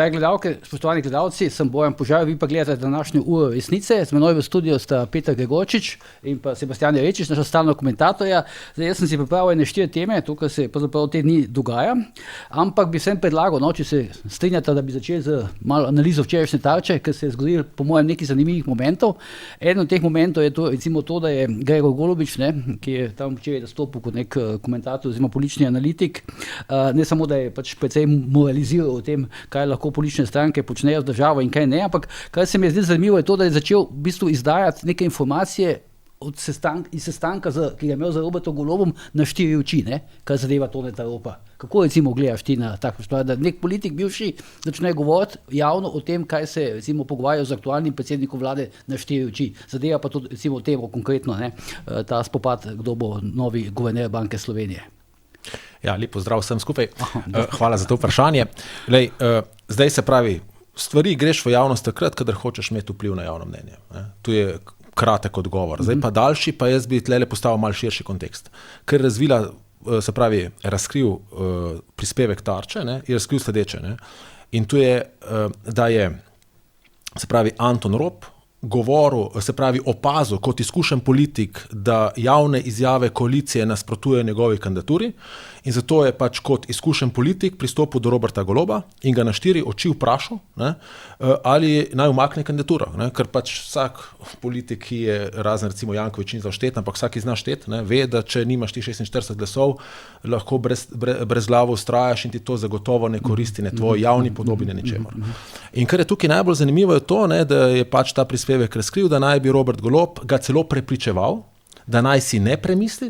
dragi gledalke, spoštovani gledalci, sem Bojan Požar, vi pa gledate današnjo uro resnice. Z menoj v studiu sta Peter Gregorčič in pa Sebastijan Rečič, naša stalna komentatorja. Zdaj, jaz sem si pripravil 4 teme, to, kar se pravzaprav te dni dogaja, ampak bi vsem predlagal, če se strinjate, da bi začeli z malo analizo včerajšnje Tarče, ker se je zgodil po mojem nekaj zanimivih momentov. Eden od teh momentov je to, recimo to, da je Gregor Golobič, ki je tam včeraj nastopil kot nek komentator oziroma politični analitik, ne samo, da je pač precej moraliziral o tem, kaj lahko politične stranke počnejo z državo in kaj ne, ampak kar se mi je zdaj zanimivo je to, da je začel v bistvu izdajati neke informacije iz sestanka, ki ga je imel z Robertom Golobom na 4 oči, kar zadeva Toneta Ropa. Kako recimo gledaš ti na tako stvar, da nek politik bivši začne govoriti javno o tem, kaj se recimo pogovarjajo z aktualnim predsednikom vlade na 4 oči. Zadeva pa tudi recimo temo konkretno, ta spopad, kdo bo novi guverner Banke Slovenije. Ja, lep pozdrav vsem skupaj. Hvala za to vprašanje. Lej, zdaj se pravi, stvari greš v javnost takrat, kadar hočeš imeti vpliv na javno mnenje. Tu je kratek odgovor. Zdaj pa daljši, pa jaz bi tlele postavil malo širši kontekst. Ker se pravi, razkril prispevek Tarče, je razkril sledeče. In tu je, da je, se pravi, Anton Rop govoril, se pravi, opazil kot izkušen politik, da javne izjave koalicije nasprotujejo njegovi kandidaturi in zato je pač kot izkušen politik pristopil do Roberta Goloba in ga na 4 oči vprašal, ali naj umakne kandidaturo, ker pač vsak politik, ki je razen recimo Janković ni znal šteti, ampak vsak zna šteti, ve, da če nimaš ti 46 glasov, lahko brez glavo vztrajaš in ti to zagotovo ne koristi, ne tvoj javni podobi, ne ničemur. In kar je tukaj najbolj zanimivo je to, da je pač ta prispevek razkril, da naj bi Robert Golob ga celo prepričeval, da naj si ne premisli,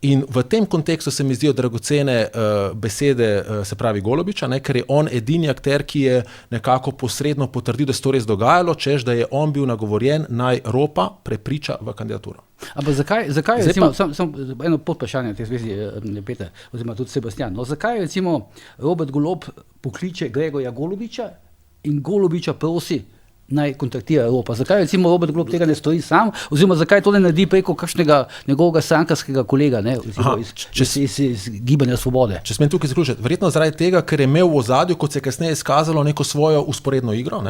in v tem kontekstu se mi zdijo dragocene besede, se pravi Golobiča, ker je on edini akter, ki je nekako posredno potrdil, da se to res dogajalo, češ, da je on bil nagovorjen, naj Ropa prepriča v kandidaturo. Ampak zakaj recimo, samo eno podvprašanje v tej zvezi, Peter, oziroma tudi Sebastijan, zakaj recimo Robert Golob pokliče Gregorja Golobiča in Golobiča prosi, naj kontaktira Ropa. Zakaj recimo Robert Golob tega ne stori sam, oziroma zakaj to ne naredi preko kakšnega njegovega strankarskega kolega, iz Gibanja Svobode? Če smem tukaj zaključiti, verjetno zaradi tega, ker je imel v ozadju, kot se je kasneje izkazalo, neko svojo usporedno igro,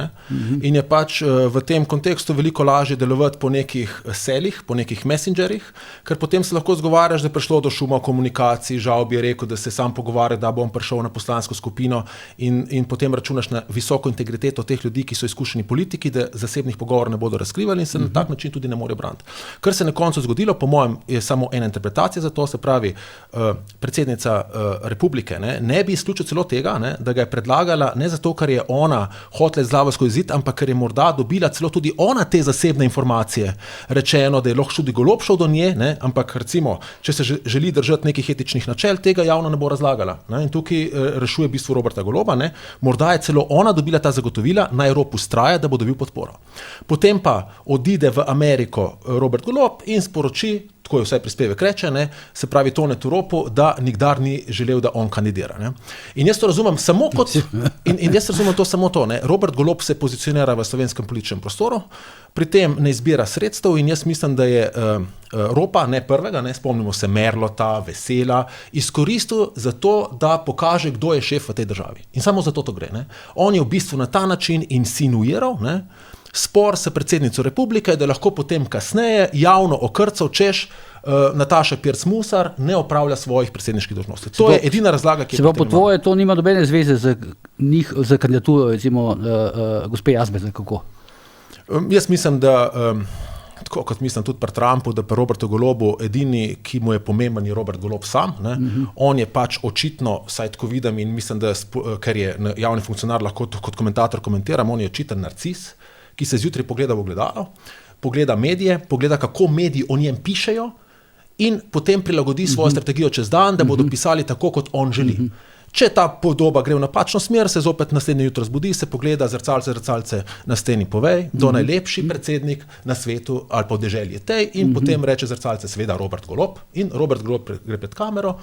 in je pač v tem kontekstu veliko lažje delovati po nekih selih, po nekih messengerjih, ker potem se lahko zgovarjaš, da je prišlo do šuma v komunikaciji, žal bi rekel, da se sam pogovarja, da bom prišel na poslansko skupino in potem računaš na visoko integriteto teh ljudi, ki so izkušeni politiki, da zasebnih pogovorov ne bodo razkrivali in se na tak način tudi ne morejo braniti. Kar se na koncu zgodilo, po mojem, je samo ena interpretacija za to, se pravi, predsednica republike ne bi izključil celo tega, da ga je predlagala ne zato, ker je ona hotela z glavo skozi zid, ampak ker je morda dobila celo tudi ona te zasebne informacije. Rečeno, da je lahko tudi Golob šel do nje, ampak recimo, če se želi držati nekih etičnih načel, tega javno ne bo razlagala. In tukaj rešuje bistvo Roberta Goloba. Morda je celo ona dobila ta zagotovila, naj Rop vztraja, da bo dobil podporo. Potem pa odide v Ameriko Robert Golob in sporoči, tako je vsaj prispevek reče, se pravi Tonetu Ropu, da nikdar ni želel, da on kandidira. In jaz to razumem samo kot, in jaz razumem to samo to, Robert Golob se pozicionira v slovenskem političnem prostoru, pri tem ne izbira sredstev in jaz mislim, da je Ropa, ne prvega, spomnimo se Merlota, Vesela, izkoristil za to, da pokaže, kdo je šef v tej državi. In samo za to gre. On je v bistvu na ta način insinuiral, spor s predsednico republike, da lahko potem kasneje javno okrcal, češ Nataša Pirc-Musar ne opravlja svojih predsedniških dolžnosti. To je edina razlaga, ki je po tvoje, to nima nobene zveze z kandidaturo, recimo gospe Jazbe, kako? Jaz mislim, da tako kot mislim tudi pri Trumpu, da pri Robertu Golobu edini, ki mu je pomemben, je Robert Golob sam. On je pač očitno, saj tako vidim in mislim, da ker je javni funkcionar, lahko kot komentator komentiram, on je očiten narcis, ki se zjutraj pogleda v ogledalo, pogleda medije, pogleda, kako mediji o njem pišejo in potem prilagodi svojo strategijo čez dan, da bodo pisali tako, kot on želi. Če ta podoba gre v napačno smer, se zopet naslednje jutro zbudi, se pogleda zrcalce na steni, povej, do najlepši predsednik na svetu ali pa v deželji tej in potem reče zrcalce seveda Robert Golob in Robert Golob gre pred kamero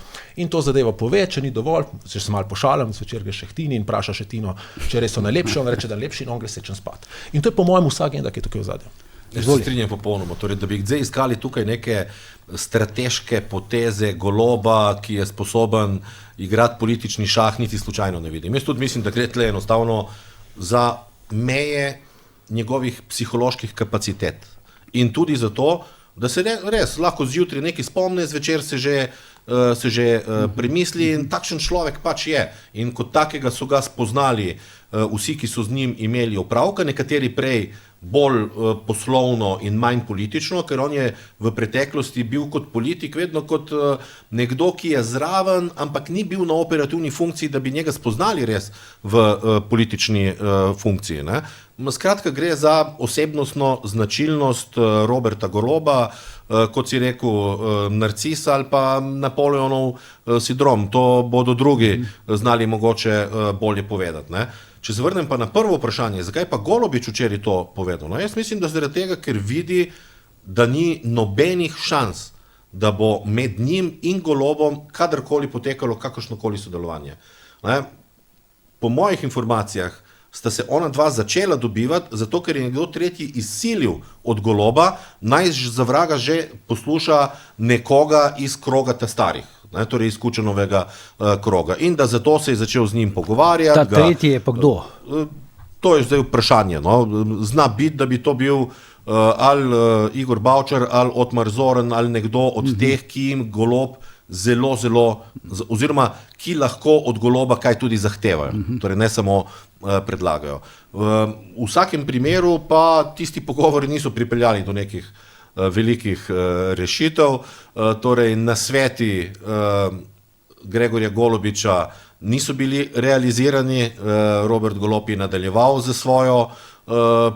in to zadevo pove, če ni dovolj, če se malo pošalim, zvečer gre Šehtini in vpraša Šetino, če res so najlepši, on reče, da najlepši in on gre sečen spat. In to je po mojem vsa agenda, ki je tukaj v zadnjem. Jaz se strinjam popolnoma, torej, da bi zdaj iskali tukaj neke strateške poteze Goloba, ki je sposoben igrati politični šah, niti slučajno ne vidim. Jaz tudi mislim, da gre tle enostavno za meje njegovih psiholoških kapacitet. In tudi zato, da se res lahko zjutraj nekaj spomne, zvečer se že premisli in takšen človek pač je. In kot takega so ga spoznali vsi, ki so z njim imeli opravka, nekateri prej bolj poslovno in manj politično, ker on je v preteklosti bil kot politik vedno kot nekdo, ki je zraven, ampak ni bil na operativni funkciji, da bi njega spoznali res v politični funkciji. Ne? Skratka, gre za osebnostno značilnost Roberta Goloba, kot si rekel, narcis ali pa Napoleonov sindrom. To bodo drugi znali mogoče bolje povedati. Ne? Če se vrnem pa na prvo vprašanje, zakaj pa Golobič včeraj to povedal? No, jaz mislim, da zaradi tega, ker vidi, da ni nobenih šans, da bo med njim in Golobom kadarkoli potekalo kakršnokoli sodelovanje. Ne? Po mojih informacijah sta se ona dva začela dobivati, zato ker je nekdo tretji izsilil od Goloba, naj za vraga že posluša nekoga iz kroga starih. Ne, torej izkučenovega kroga. In da zato se je začel z njim pogovarjati. Ta tretji je pa kdo? To je zdaj vprašanje. No. Zna biti, da bi to bil ali Igor Bavčar, ali Otmar Zoran, ali nekdo od teh, ki jim Golob zelo, oziroma ki lahko od Goloba kaj tudi zahtevajo. Torej ne samo predlagajo. V vsakem primeru pa tisti pogovori niso pripeljali do nekih velikih rešitev, torej nasveti Gregorja Golobiča niso bili realizirani, Robert Golob je nadaljeval za svojo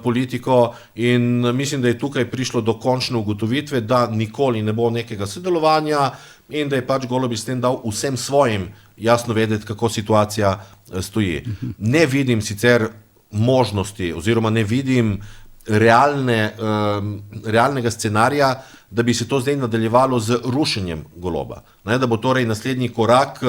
politiko in mislim, da je tukaj prišlo do končne ugotovitve, da nikoli ne bo nekega sodelovanja in da je pač Golobič s tem dal vsem svojim jasno vedeti, kako situacija stoji. Ne vidim sicer možnosti oziroma ne vidim realnega scenarija, da bi se to zdaj nadaljevalo z rušenjem Goloba. Ne, da bo torej naslednji korak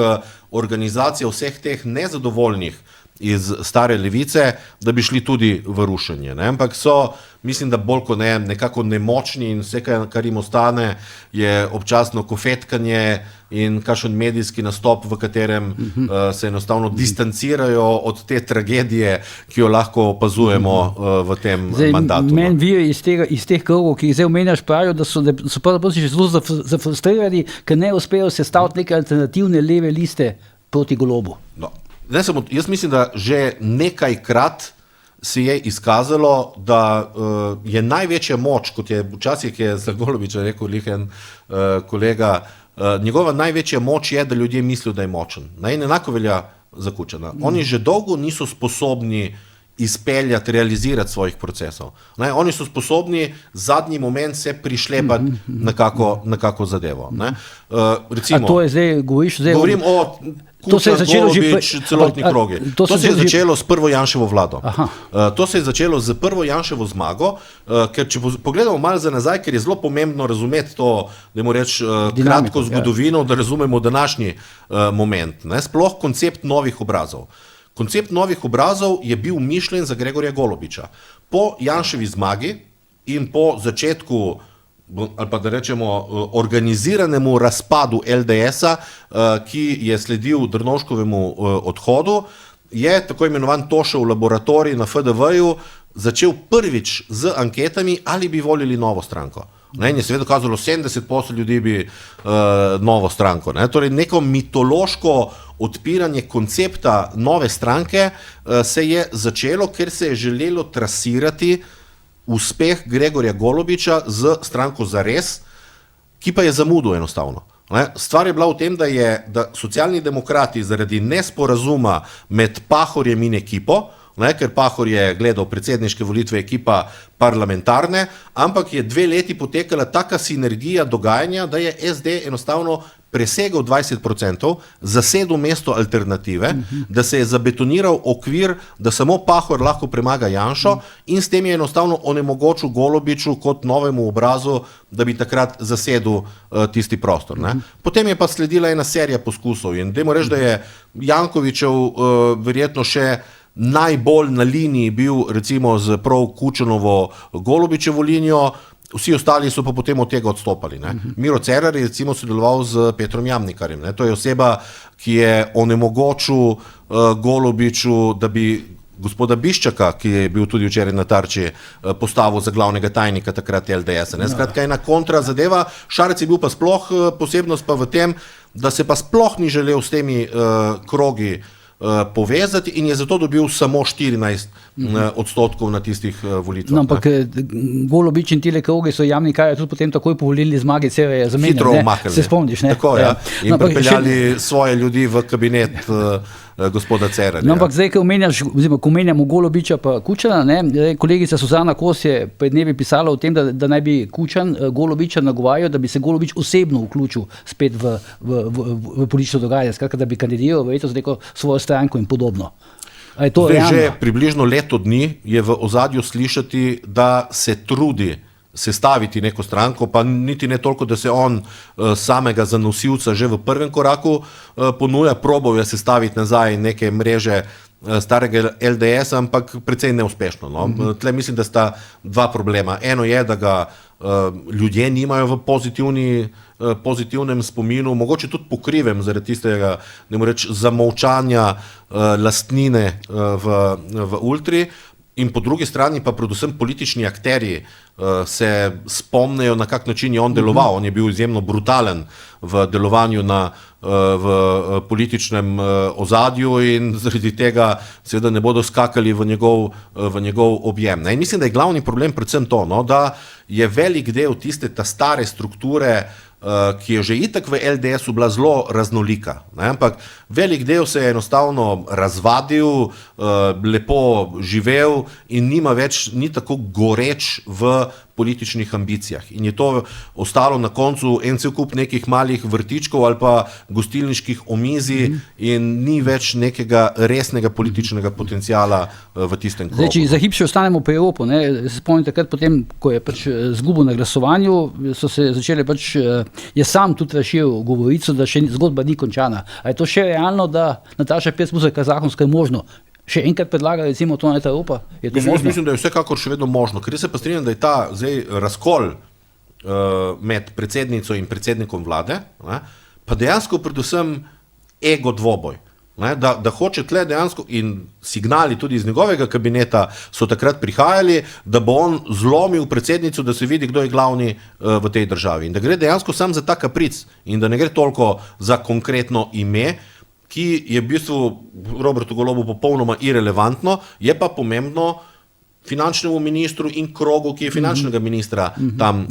organizacija vseh teh nezadovoljnih iz stare levice, da bi šli tudi v rušenje. Ne? Ampak so, mislim, da bolj kot ne, nekako nemočni in vse, kar jim ostane, je občasno kofetkanje in kakšen medijski nastop, v katerem se enostavno distancirajo od te tragedije, ki jo lahko opazujemo v tem mandatu. Meni viri iz teh krogov, ki jih zdaj omenjaš, pravijo, da so pravzaprav že zelo zafrustrirani, ker ne uspejo sestaviti neke alternativne leve liste proti Golobu. No. Jaz mislim, da že nekajkrat se je izkazalo, da je največja moč, kot je včasih je za Golobiča rekel lihen kolega, njegova največja moč je, da ljudje mislijo, da je močen. In enako velja za Kučana. Oni že dolgo niso sposobni izpeljati, realizirati svojih procesov. Oni so sposobni zadnji moment se prišlepati nekako zadevo. Recimo, a to je zdaj, govorim o Kučan, Golobič, celotni krogi. To se je začelo s prvo Janševo vlado. To se je začelo z prvo Janševo zmago, ker če pogledamo malo za nazaj, ker je zelo pomembno razumeti to, dajmo reči, kratko zgodovino, da razumemo današnji moment. Sploh koncept novih obrazov. Koncept novih obrazov je bil mišljen za Gregorja Golobiča. Po Janševi zmagi in po začetku, ali pa da rečemo, organiziranemu razpadu LDS-a, ki je sledil Drnovškovemu odhodu, je tako imenovan Tošev laboratorij na FDV-ju začel prvič z anketami, ali bi volili novo stranko. In je seveda kazalo, 70% ljudi bi novo stranko. Torej neko mitološko odpiranje koncepta nove stranke se je začelo, ker se je želelo trasirati uspeh Gregorja Golobiča z stranko Zares, ki pa je zamudil enostavno. Stvar je bila v tem, da socialni demokrati zaradi nesporazuma med Pahorjem in ekipo, ker Pahor je gledal predsedniške volitve, ekipa parlamentarne, ampak je 2 leti potekala taka sinergija dogajanja, da je SD enostavno presegal 20%, zasedel mesto alternative, da se je zabetoniral okvir, da samo Pahor lahko premaga Janšo in s tem je enostavno onemogočil Golobiču kot novemu obrazu, da bi takrat zasedel tisti prostor. Potem je pa sledila ena serija poskusov in dajmo reči, da je Jankovićev verjetno še najbolj na liniji bil recimo z prav Kučanovo Golobičevo linijo, vsi ostali so pa potem od tega odstopali. Ne. Miro Cerar je recimo sodeloval z Petrom Jamnikarjem. Ne. To je oseba, ki je onemogočil Golobiču, da bi gospoda Biščaka, ki je bil tudi včeraj na Tarči, postavil za glavnega tajnika takrat LDS. Skratka, ena kontra zadeva. Šarec je bil pa sploh posebnost pa v tem, da se pa sploh ni želel s temi krogi povezati in je zato dobil samo 14 odstotkov na tistih volitvah. No, ampak Golobič in tile krogi so Jamnikarja tudi potem takoj po volilni zmagi cele zamenjali. Hitro omaknili. Se spomniš, ne? Tako, ja. In pripeljali svoje ljudi v kabinet gospoda Cerarja. No, ampak zdaj, ko omenjamo Golobiča pa Kučana, ne, kolegica Suzana Kos je pred dnevi pisala o tem, da naj bi Kučan Golobiča nagovarjal, da bi se Golobič osebno vključil spet v politično dogajanje, skratka, da bi kandidiral verjetno za neko svojo stranko in podobno. Že približno leto dni je v ozadju slišati, da se trudi sestaviti neko stranko, pa niti ne toliko, da se on samega za nosilca že v prvem koraku ponuja, probal je sestaviti nazaj neke mreže starega LDS, ampak precej neuspešno. No. Tle mislim, da sta dva problema. Eno je, da ga ljudje nimajo v pozitivnem spominu, mogoče tudi pokrivem zaradi tistega, ne morem reči, zamolčanja lastnine v Ultri. In po drugi strani pa predvsem politični akterji se spomnejo, na kak način je on deloval. On je bil izjemno brutalen v delovanju v političnem ozadju in zaradi tega seveda ne bodo skakali v njegov objem. In mislim, da je glavni problem predvsem to, no, da je velik del tiste ta stare strukture, ki je že itak v LDS-u bila zelo raznolika. Ne? Ampak velik del se je enostavno razvadil, lepo živel in ni tako goreč v političnih ambicijah. In je to ostalo na koncu en cel kup nekih malih vrtičkov ali pa gostilniških omizij in ni več nekega resnega političnega potencijala v tistem krogu. Zdaj, če za hip še ostanemo pri Evropu, ne, se spomnim takrat potem, ko je pač zgubil na glasovanju, so se začele pač, je sam tudi razširil govorico, da še zgodba ni končana. A je to še realno, da Nataša Pirc Musar, kar zakonsko je možno, še enkrat predlaga recimo to Neta Evropa? Mislim, da je vsekakor še vedno možno, ker se pa strinjam, da je ta zdaj razkol med predsednico in predsednikom vlade, ne, pa dejansko predvsem ego dvoboj. Ne, da hoče tle dejansko in signali tudi iz njegovega kabineta so takrat prihajali, da bo on zlomil predsednico, da se vidi, kdo je glavni v tej državi. In da gre dejansko sam za ta kapric in da ne gre toliko za konkretno ime, ki je v bistvu Robertu Golobu popolnoma irelevantno, je pa pomembno finančnemu ministru in krogu, ki je finančnega ministra tam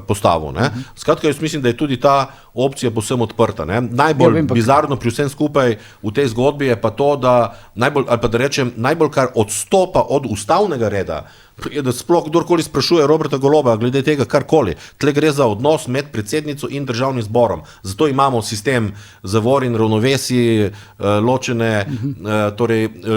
postavil. Ne. Skratka, jaz mislim, da je tudi ta opcija povsem odprta. Ne. Najbolj bizarno pri vsem skupaj v tej zgodbi je pa to, da najbolj kar odstopa od ustavnega reda, je, da sploh kdorkoli sprašuje Roberta Goloba glede tega karkoli. Tle gre za odnos med predsednico in državnim zborom. Zato imamo sistem zavor in ravnovesij,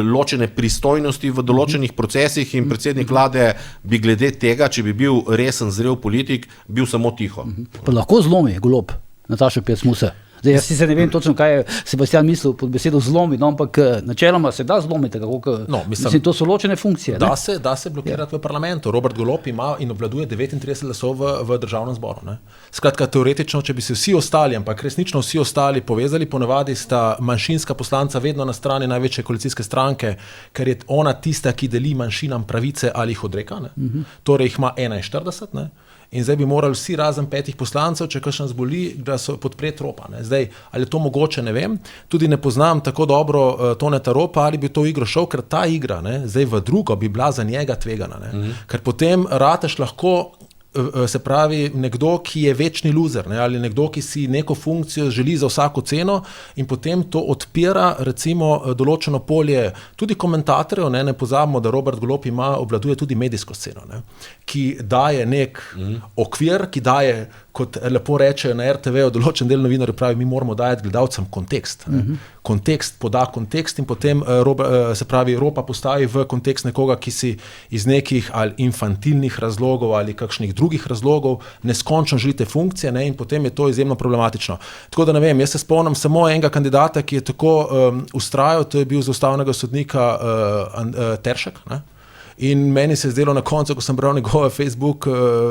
ločene pristojnosti v določenih procesih in predsednik vlade bi glede tega, če bi bil resen, zrel politik, bil samo tiho. Pa lahko zlomi Golob Natašo Pirc Musar. Zdaj, jaz se ne vem točno, kaj je Sebastian mislil pod besedo zlomi, no, ampak načeloma se da zlomiti, mislim, to so ločene funkcije. Da se blokirati v parlamentu. Robert Golob ima in obvladuje 39 glasov v državnem zboru. Ne. Skratka, teoretično, če bi se vsi ostali, ampak resnično vsi ostali povezali, ponavadi sta manjšinska poslanca vedno na strani največje koalicijske stranke, ker je ona tista, ki deli manjšinam pravice ali jih odreka. Ne. Torej jih ima 41, ne. In zdaj bi morali vsi razen 5 poslancev, če kakšen zboli, da so podpreti Ropa. Ne. Zdaj, ali je to mogoče, ne vem. Tudi ne poznam tako dobro Toneta Ropa, ali bi to igro šel, ker ta igra, ne, zdaj v drugo bi bila za njega tvegana. Ne. Ker potem rateš lahko, se pravi, nekdo, ki je večni loser, ne, ali nekdo, ki si neko funkcijo želi za vsako ceno in potem to odpira recimo določeno polje tudi komentatorjev, ne pozabimo, da Robert Golob obvladuje tudi medijsko sceno, ne, ki daje nek okvir, ki daje kot lepo rečejo na RTV, določen del novinarjev pravi, mi moramo dajati gledalcem kontekst. Kontekst poda kontekst in potem se pravi Evropa postavi v kontekst nekoga, ki si iz nekih ali infantilnih razlogov ali kakšnih drugih razlogov neskončno želite funkcije, ne, in potem je to izjemno problematično. Tako da ne vem, jaz se spomnim samo enega kandidata, ki je tako ustrajal, to je bil za ustavnega sodnika Teršek, ne? In meni se je zdelo na koncu, ko sem bral njegove Facebook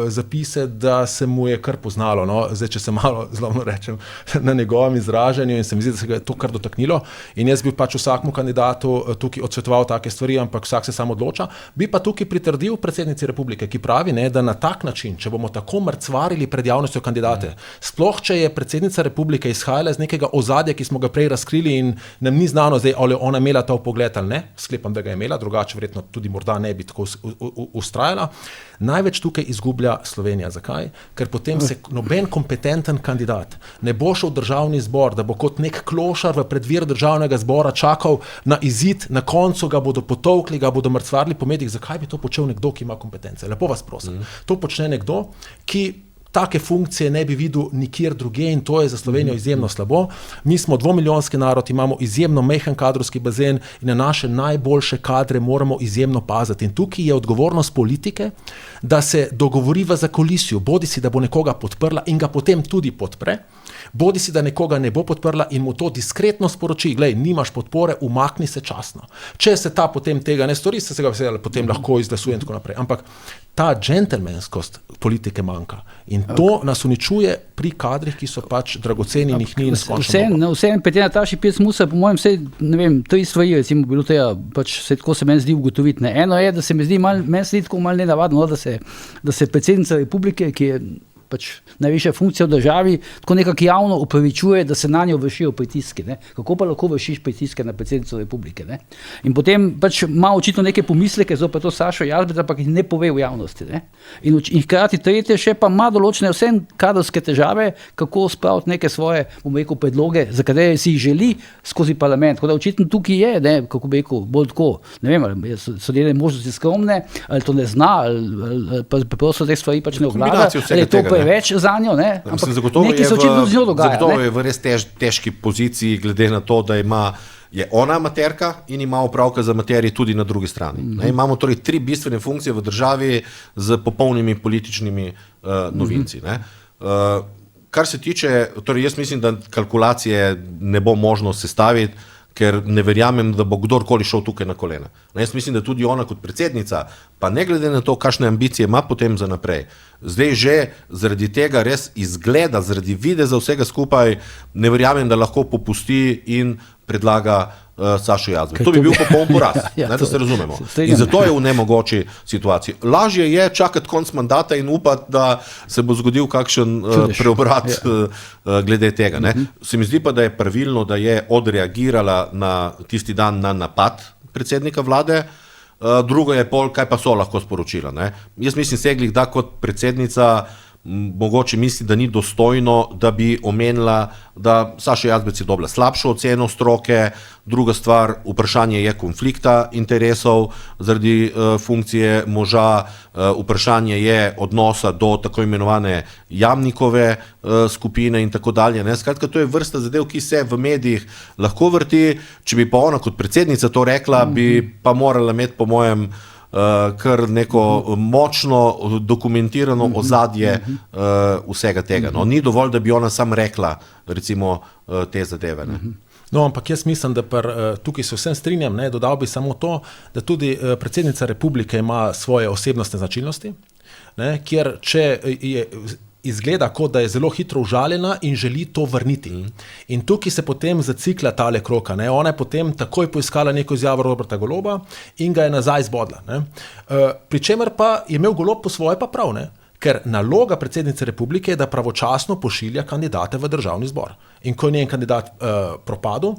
zapise, da se mu je kar poznalo, no? Zdaj, če se malo zlomno rečem na njegovem izražanju in se mi zdi, da se ga je to kar dotaknilo in jaz bi pač vsakmu kandidatu tukaj odsvetoval take stvari, ampak vsak se sam odloča. Bi pa tukaj pritrdil predsednici republike, ki pravi, ne, da na tak način, če bomo tako mrcvarili pred javnostjo kandidate, sploh če je predsednica republike izhajala iz nekega ozadja, ki smo ga prej razkrili in nam ni znano zdaj, ali ona imela ta vpogled ali ne, sklepam, da ga je imela, drugače verjetno tudi morda ne bi tako ustrajala. Največ tukaj izgublja Slovenija. Zakaj? Ker potem se noben kompetenten kandidat ne bo šel v državni zbor, da bo kot nek klošar v predvir državnega zbora čakal na izid, na koncu ga bodo potolkli, ga bodo mrcvarili po medijih. Zakaj bi to počel nekdo, ki ima kompetence? Lepo vas prosim. To počne nekdo, ki take funkcije ne bi videl nikjer drugje in to je za Slovenijo izjemno slabo. Mi smo 2-milijonski narod, imamo izjemno majhen kadrovski bazen in na naše najboljše kadre moramo izjemno paziti. In tukaj je odgovornost politike, da se dogovori v zakulisju, bodisi da bo nekoga podprla in ga potem tudi podpre, bodisi da nekoga ne bo podprla in mu to diskretno sporoči, glej, nimaš podpore, umakni se časno. Če se ta potem tega ne stori, se ga potem lahko izglasuje in tako naprej. Ampak ta džentelmenskost politike manjka in to nas uničuje pri kadrih, ki so pač dragoceni in jih ni neskončno. Vsem Petja Taši pes musa, po mojem, vse, ne vem, to stvari, recimo, bilo tega, pač se tako se meni zdi ugotoviti. Ne. Eno je, da se mi zdi meni se zdi tako malo nenavadno, da se predsednica republike, ki je pač najvišja funkcija v državi, tako nekako javno upravičuje, da se na njo vršijo pritiski. Ne? Kako pa lahko vršiš pritiske na predsednico republike? Ne? In potem pač ima očitno neke pomisleke, zopet to Sašo Jazbec, ampak jih ne pove v javnosti. Ne? In hkrati tretje še pa ima določene vse kadrovske težave, kako spraviti neke svoje, bom rekel, predloge, za katere si jih želi skozi parlament. Tako da očitno tukaj je, ne, kako bi rekel, bolj tako, ne vem, ali so njene možnosti skromne, ali to ne zna, ali pa preprosto te stvari pač ne obvlada, ali je to preveč za njo, ne? Ampak nekaj se očitno z njo dogaja. Zagotovo je v res težki poziciji, glede na to, da je ona amaterka in ima opravka za materiji tudi na drugi strani. Imamo torej 3 bistvene funkcije v državi z popolnimi političnimi novinci. Ne? Kar se tiče, torej jaz mislim, da kalkulacije ne bo možno sestaviti, ker ne verjamem, da bo kdorkoli šel tukaj na kolena. Jaz mislim, da tudi ona kot predsednica, pa ne glede na to, kakšne ambicije ima potem za naprej, zdaj že zaradi tega res izgleda, zaradi videza vsega skupaj, ne verjamem, da lahko popusti in predlaga Sašo Jazbec. To bi bil popoln poraz, da se razumemo. In zato je v nemogoči situaciji. Lažje je čakati konc mandata in upati, da se bo zgodil kakšen preobrat glede tega. Ne? Se mi zdi pa, da je pravilno, da je odreagirala na tisti dan na napad predsednika vlade. Drugo je pol, kaj pa so lahko sporočila. Ne? Jaz mislim, Seglih, da kot predsednica mogoče misli, da ni dostojno, da bi omenila, da Saša Jazbec je dobila slabšo oceno stroke. Druga stvar, vprašanje je konflikta interesov zaradi funkcije moža, vprašanje je odnosa do tako imenovane Jamnikove skupine in tako dalje. Skratka, to je vrsta zadev, ki se v medijih lahko vrti. Če bi pa ona kot predsednica to rekla, bi pa morala imeti po mojem kar neko močno dokumentirano ozadje vsega tega. No, ni dovolj, da bi ona sam rekla, recimo, te zadeve. Ne. No, ampak jaz mislim, da tukaj se vsem strinjam, ne, dodal bi samo to, da tudi predsednica republike ima svoje osebnostne značilnosti, ne, kjer če je izgleda, kot da je zelo hitro užaljena in želi to vrniti. In tukaj se potem zacikla tale kroka. Ne? Ona je potem takoj poiskala neko izjavo Roberta Goloba in ga je nazaj zbodla. Ne? Pri čemer pa je imel Golob po svoje pa prav, ne? Ker naloga predsednice republike je, da pravočasno pošilja kandidate v državni zbor. In ko je njen kandidat propadel,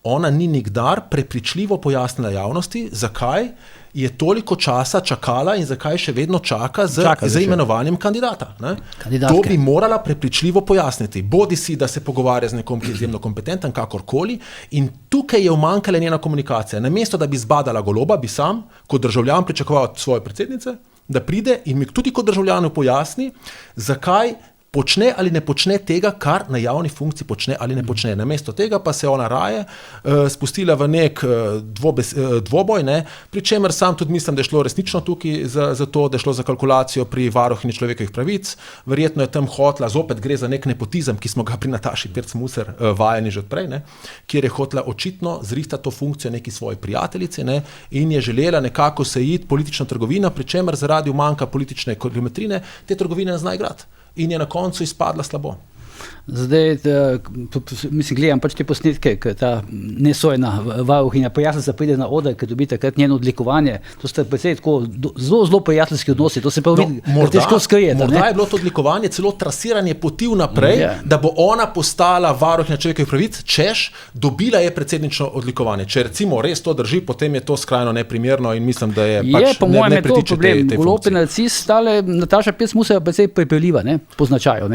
ona ni nikdar prepričljivo pojasnila javnosti, zakaj je toliko časa čakala in zakaj še vedno čaka z imenovanjem kandidata. Ne? To bi morala prepričljivo pojasniti. Bodi si, da se pogovarja z nekom, ki je izjemno kompetenten, kakorkoli. In tukaj je umanjkala njena komunikacija. Namesto, da bi zbadala Goloba, bi sam, kot državljan, pričakoval od svoje predsednice, da pride in mi tudi kot državljanu pojasni, zakaj počne ali ne počne tega, kar na javni funkciji počne ali ne počne. Namesto tega pa se ona raje spustila v nek dvoboj, pri čemer sam tudi mislim, da je šlo resnično tukaj za to, da je šlo za kalkulacijo pri varuhinji človekovih pravic. Verjetno je tam hotla, zopet gre za nek nepotizem, ki smo ga pri Nataši Pirc-Musar vajeni že odprej, kjer je hotla očitno zrihtati to funkcijo neki svoji prijateljici, in je želela nekako se iti politična trgovina, pri čemer zaradi umanjka politične geometrine te trgovine ne zna igrati. In je na koncu izpadla slabo. Zdaj, mislim, gledam pač te posnetke, ker ta nesojna varuhinja prijateljica pride na oder, ker dobi takrat njeno odlikovanje. To sta predvsej tako zelo prijateljski odnosi, to se pa vidi, da težko skrijeti. Morda je bilo to odlikovanje celo trasiranje poti vnaprej, da bo ona postala varuhinja človekovih pravic, češ, dobila je predsednično odlikovanje. Če recimo res to drži, potem je to skrajno neprimerno in mislim, da je pač po mojem je to problem. Golob in narcis, Nataša Pirc-Musar je predvsej pripeljiva, po značaju.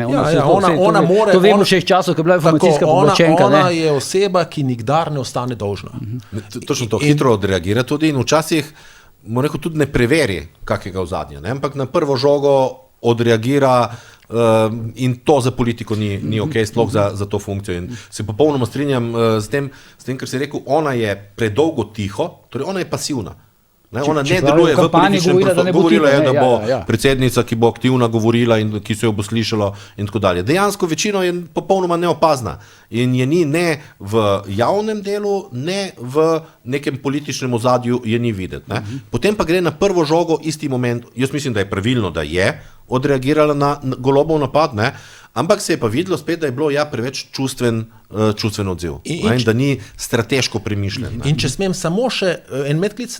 Ona more, to vemo še iz časov, ko je bila informacijska pooblaščenka. Ona je oseba, ki nikdar ne ostane dolžna. Točno to, hitro odreagira tudi in včasih, moram rekel, tudi ne preveri kakega ozadja, ampak na prvo žogo odreagira in to za politiko ni ok, sploh za to funkcijo. In se popolnoma strinjam s tem, kar si rekel, ona je predolgo tiho, torej ona je pasivna. Ona ne deluje v političnem prostoru. Govorila je, da bo predsednica, ki bo aktivna govorila in ki se jo bo slišalo in tako dalje. Dejansko večino je popolnoma neopazna in je ni ne v javnem delu, ne v nekem političnem ozadju je ni videti. Potem pa gre na prvo žogo isti moment, jaz mislim, da je pravilno, da je odreagirala na Golobov napad, ampak se je pa videlo spet, da je bilo preveč čustven odziv in da ni strateško premišljen. In če smem samo še en medklic,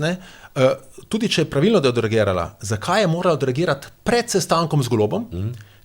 tudi če je pravilno, da je odreagirala, zakaj je morala odreagirati pred sestankom z Golobom?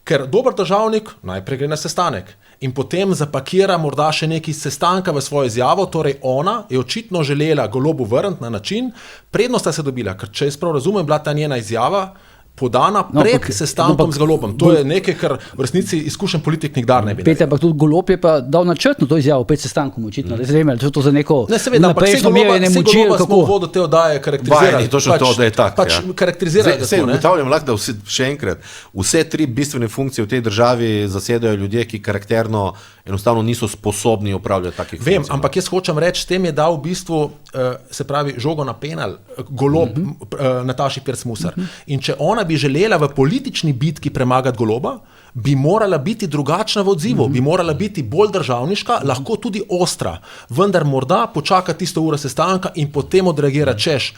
Ker dober državnik najprej gre na sestanek in potem zapakira morda še neki sestanka v svojo izjavo, torej ona je očitno želela Golobu vrniti na način, prednost sta se dobila, ker če jaz prav razumem, bila ta njena izjava podana pred sestankom z Golobom. To je nekaj, kar v resnici izkušen politik nikdar ne bi. Ampak tudi Golob je pa dal načrtno to izjavo pred sestankom, očitno. To za neko naprejšnjo merjenje moči. Kako vodo te oddaje karakterizirati? Točno to, da je tak. Karakterizirati. Ugotavljam lahko, da še enkrat, vse tri bistvene funkcije v tej državi zasedajo ljudje, ki karakterno enostavno niso sposobni upravljati takih funkcij. Vem, ampak jaz hočem reči, s tem je dal v bistvu, se pravi, žogo na penal Golob Nataši Pirc-Musar. In če ona bi želela v politični bitki premagati Goloba, bi morala biti drugačna v odzivu, bi morala biti bolj državniška, lahko tudi ostra, vendar morda počaka tisto uro sestanka in potem odreagira, češ,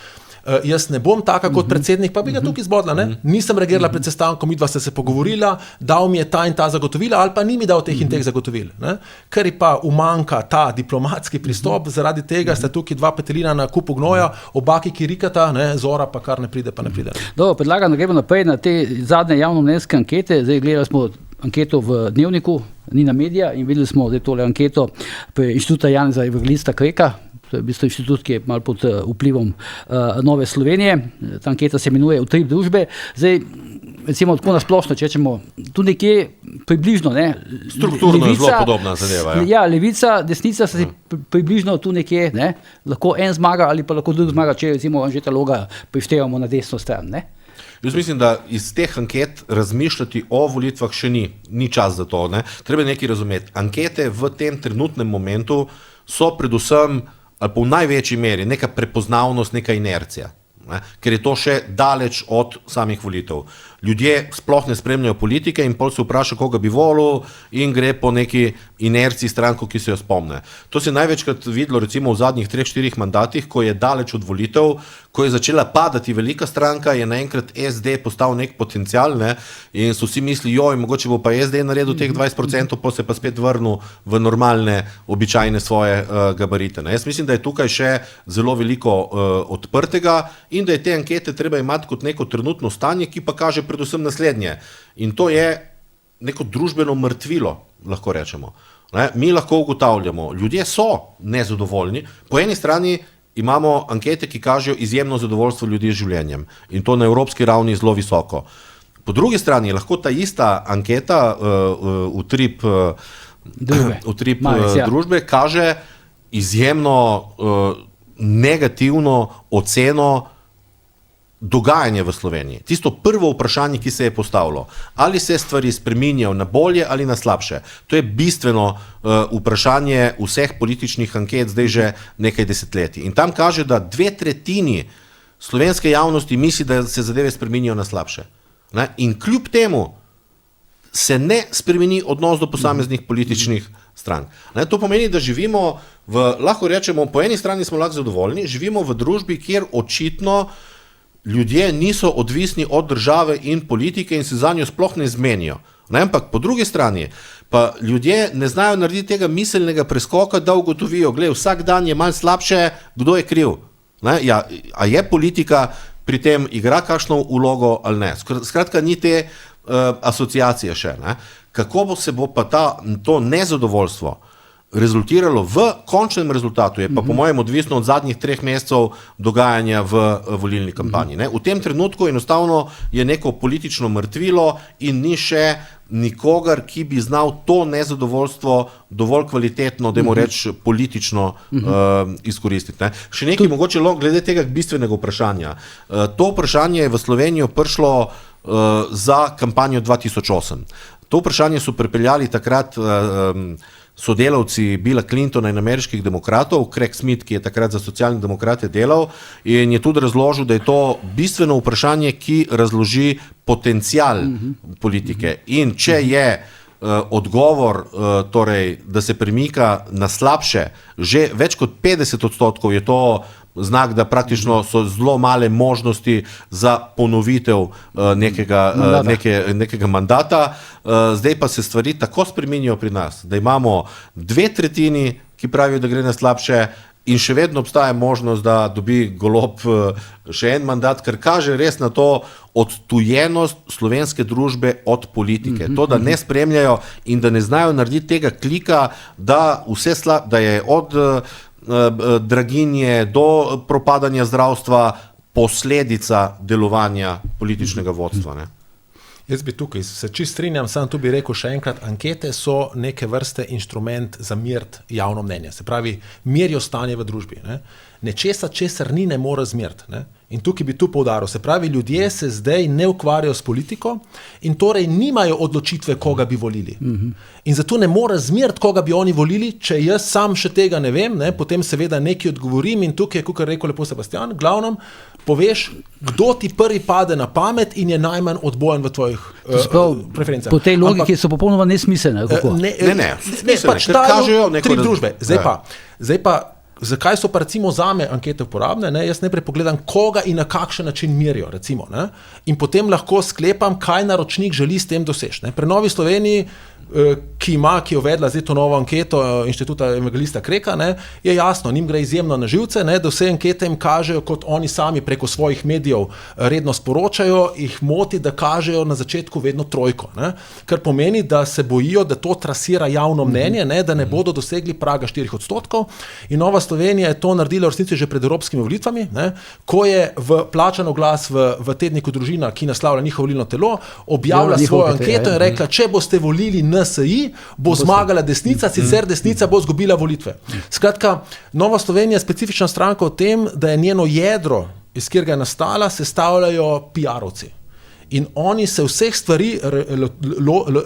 jaz ne bom taka kot predsednik, pa bi ga tukaj zbodla, nisem reagirala pred sestankom, midva ste se pogovorila, dal mi je ta in ta zagotovila, ali pa ni mi dal teh in teh zagotovil. Ker pa umanjka ta diplomatski pristop, zaradi tega sta tukaj dva petelina na kupu gnoja, oba ki rikata, Zora pa kar ne pride, pa ne pride. Dobro, predlagam, da gremo naprej na te zadnje javnomnenjske ankete. Zdaj gledali smo anketo v Dnevniku, Nina Media, in videli smo tole anketo pri Inštituta Janeza Evangelista Kreka. To je v bistvu inštitut, ki je malo pod vplivom Nove Slovenije. Ta anketa se imenuje Utrip družbe. Zdaj, recimo tako nasplošno, če rečemo, tu nekje približno, strukturno je zelo podobna zadeva. Ja, levica, desnica se približno tu nekje, lahko en zmaga ali pa lahko drug zmaga, če recimo Anžeta Logarja prištevamo na desno stran, Jaz mislim, da iz teh anket razmišljati o volitvah še ni čas za to. Treba nekaj razumeti. Ankete v tem trenutnem momentu so predvsem ali pa v največji meri neka prepoznavnost, neka inercija, ker je to še daleč od samih volitev. Ljudje sploh ne spremljajo politike in pol se vpraša, koga bi volil in gre po neki inerciji stranko, ki se jo spomne. To se je največkrat videlo recimo v zadnjih 3-4 mandatih, ko je daleč od volitev, ko je začela padati velika stranka, je naenkrat SD postal nek potencial, in so vsi misli, mogoče bo pa SD naredil teh 20%, pa se pa spet vrnil v normalne, običajne svoje gabarite. Jaz mislim, da je tukaj še zelo veliko odprtega in da je te ankete treba imati kot neko trenutno stanje, ki pa kaže predvsem naslednje. In to je neko družbeno mrtvilo, lahko rečemo. Mi lahko ugotavljamo, ljudje so nezadovoljni. Po eni strani imamo ankete, ki kažejo izjemno zadovoljstvo ljudi z življenjem. In to na evropski ravni zelo visoko. Po drugi strani lahko ta ista anketa, utrip družbe, kaže izjemno negativno oceno dogajanje v Sloveniji. Tisto prvo vprašanje, ki se je postavilo, ali se stvari spreminjajo na bolje ali na slabše. To je bistveno vprašanje vseh političnih anket zdaj že nekaj desetletij. In tam kaže, da 2/3 slovenske javnosti misli, da se zadeve spreminjajo na slabše. Ne? In kljub temu se ne spremeni odnos do posameznih političnih strank. Ne? To pomeni, da živimo lahko rečemo, po eni strani smo lahko zadovoljni, živimo v družbi, kjer očitno ljudje niso odvisni od države in politike in se za njo sploh ne zmenijo. Ne, ampak po drugi strani pa ljudje ne znajo narediti tega miselnega preskoka, da ugotovijo, glej, vsak dan je malo slabše, kdo je kriv. Ne, ja, a je politika pri tem igra kakšno vlogo ali ne? Skratka, ni te asociacije še. Ne? Kako se bo pa to nezadovoljstvo rezultiralo v končnem rezultatu, je pa po mojem odvisno od zadnjih 3 mesecev dogajanja v volilni kampanji. Ne? V tem trenutku enostavno je neko politično mrtvilo in ni še nikogar, ki bi znal to nezadovoljstvo dovolj kvalitetno, dajmo reči, politično izkoristiti. Ne? Še nekaj mogoče glede tega bistvenega vprašanja. To vprašanje je v Slovenijo prišlo za kampanjo 2008. To vprašanje so pripeljali takrat sodelavci Billa Clintona in ameriških demokratov, Craig Smith, ki je takrat za socialne demokrate delal, in je tudi razložil, da je to bistveno vprašanje, ki razloži potencial politike. In če je odgovor, torej, da se premika na slabše, že več kot 50%, je to znak, da praktično so zelo male možnosti za ponovitev nekega mandata. Zdaj pa se stvari tako spreminjajo pri nas, da imamo 2/3, ki pravijo, da gre na slabše, in še vedno obstaja možnost, da dobi Golob še en mandat, kar kaže res na to odtujenost slovenske družbe od politike. To, da ne spremljajo in da ne znajo narediti tega klika, da je od draginje do propadanja zdravstva posledica delovanja političnega vodstva. Ne? Jaz bi tukaj se čisto strinjam, samo tu bi rekel še enkrat, ankete so neke vrste inštrument za meriti javno mnenje. Se pravi, merijo stanje v družbi. Nečesa, česar ni, ne more zmeriti. In tukaj bi tu poudaril. Se pravi, ljudje se zdaj ne ukvarjajo s politiko in torej nimajo odločitve, koga bi volili. In zato ne more zmeriti, koga bi oni volili, če jaz sam še tega ne vem, potem seveda nekaj odgovorim in tukaj, kot je rekel lepo Sebastian, glavnem poveš, kdo ti prvi pade na pamet in je najmanj odbojen v tvojih preferencah. Po tej logiki so popolnoma nesmiselne. Ne, pač kažejo tri družbe. Zdaj pa zakaj so pa recimo zame ankete uporabne? Jaz najprej pogledam, koga in na kakšen način merijo, recimo, in potem lahko sklepam, kaj naročnik želi s tem doseči. Pri Novi Sloveniji, ki je uvedla zdaj to novo anketo Inštituta Evangelista Kreka, je jasno, njim gre izjemno na živce, da vse ankete jim kažejo, kot oni sami preko svojih medijev redno sporočajo, jih moti, da kažejo na začetku vedno 3, kar pomeni, da se bojijo, da to trasira javno mnenje, da ne bodo dosegli praga 4%. In Nova Slovenija je to naredila v resnici že pred evropskimi volitvami, ko je v plačan oglas v tedniku Družina, ki naslavlja njihovo volilno telo, objavila svojo anketo in rekla, če boste volili NSI, bo zmagala desnica, sicer desnica bo izgubila volitve. Skratka, Nova Slovenija je specifična stranka v tem, da je njeno jedro, iz katerega je nastala, sestavljajo PR-ovci. In oni se vseh stvari